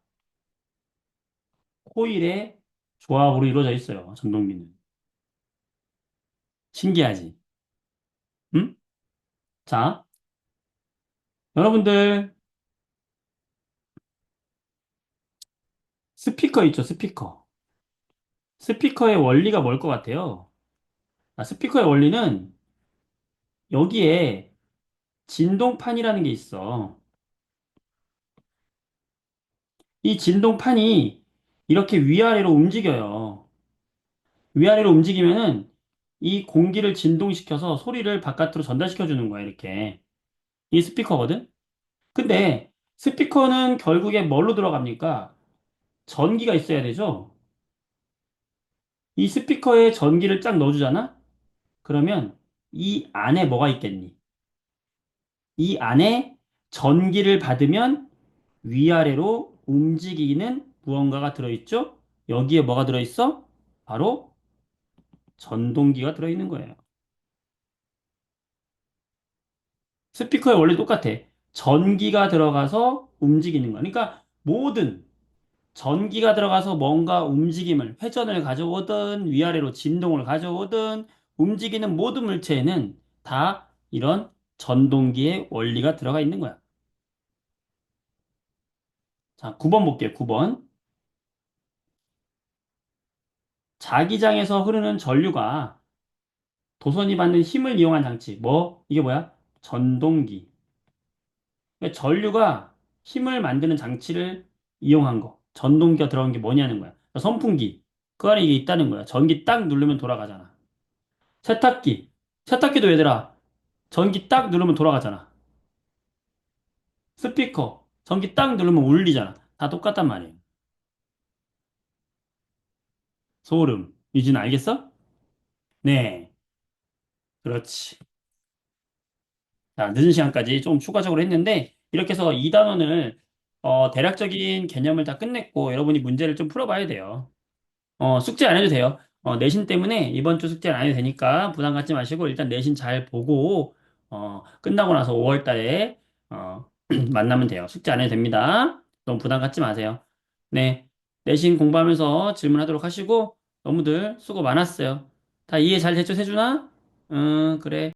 코일의 조합으로 이루어져 있어요. 전동기는. 신기하지? 응? 자, 여러분들 스피커 있죠? 스피커. 스피커의 원리가 뭘 것 같아요? 스피커의 원리는 여기에 진동판이라는 게 있어. 이 진동판이 이렇게 위아래로 움직여요. 위아래로 움직이면은 이 공기를 진동시켜서 소리를 바깥으로 전달시켜 주는 거야, 이렇게. 이 스피커거든? 근데 스피커는 결국에 뭘로 들어갑니까? 전기가 있어야 되죠? 이 스피커에 전기를 쫙 넣어주잖아? 그러면 이 안에 뭐가 있겠니? 이 안에 전기를 받으면 위아래로 움직이는 무언가가 들어있죠? 여기에 뭐가 들어있어? 바로 전동기가 들어있는 거예요. 스피커의 원리 똑같아. 전기가 들어가서 움직이는 거야. 그러니까 모든 전기가 들어가서 뭔가 움직임을, 회전을 가져오든 위아래로 진동을 가져오든 움직이는 모든 물체에는 다 이런 전동기의 원리가 들어가 있는 거야. 자, 9번 볼게요. 9번. 자기장에서 흐르는 전류가 도선이 받는 힘을 이용한 장치. 뭐? 이게 뭐야? 전동기. 그러니까 전류가 힘을 만드는 장치를 이용한 거. 전동기가 들어간 게 뭐냐는 거야. 그러니까 선풍기. 그 안에 이게 있다는 거야. 전기 딱 누르면 돌아가잖아. 세탁기. 세탁기도 얘들아. 전기 딱 누르면 돌아가잖아. 스피커. 전기 딱 누르면 울리잖아. 다 똑같단 말이에요. 소름. 유진 알겠어? 네. 그렇지. 자, 늦은 시간까지 좀 추가적으로 했는데, 이렇게 해서 2단원을, 대략적인 개념을 다 끝냈고, 여러분이 문제를 좀 풀어봐야 돼요. 숙제 안 해도 돼요. 내신 때문에 이번 주 숙제는 안 해도 되니까 부담 갖지 마시고, 일단 내신 잘 보고, 끝나고 나서 5월 달에, 만나면 돼요. 숙제 안 해도 됩니다. 너무 부담 갖지 마세요. 네. 내신 공부하면서 질문하도록 하시고, 너무들 수고 많았어요. 다 이해 잘 됐죠, 세준아? 응, 그래.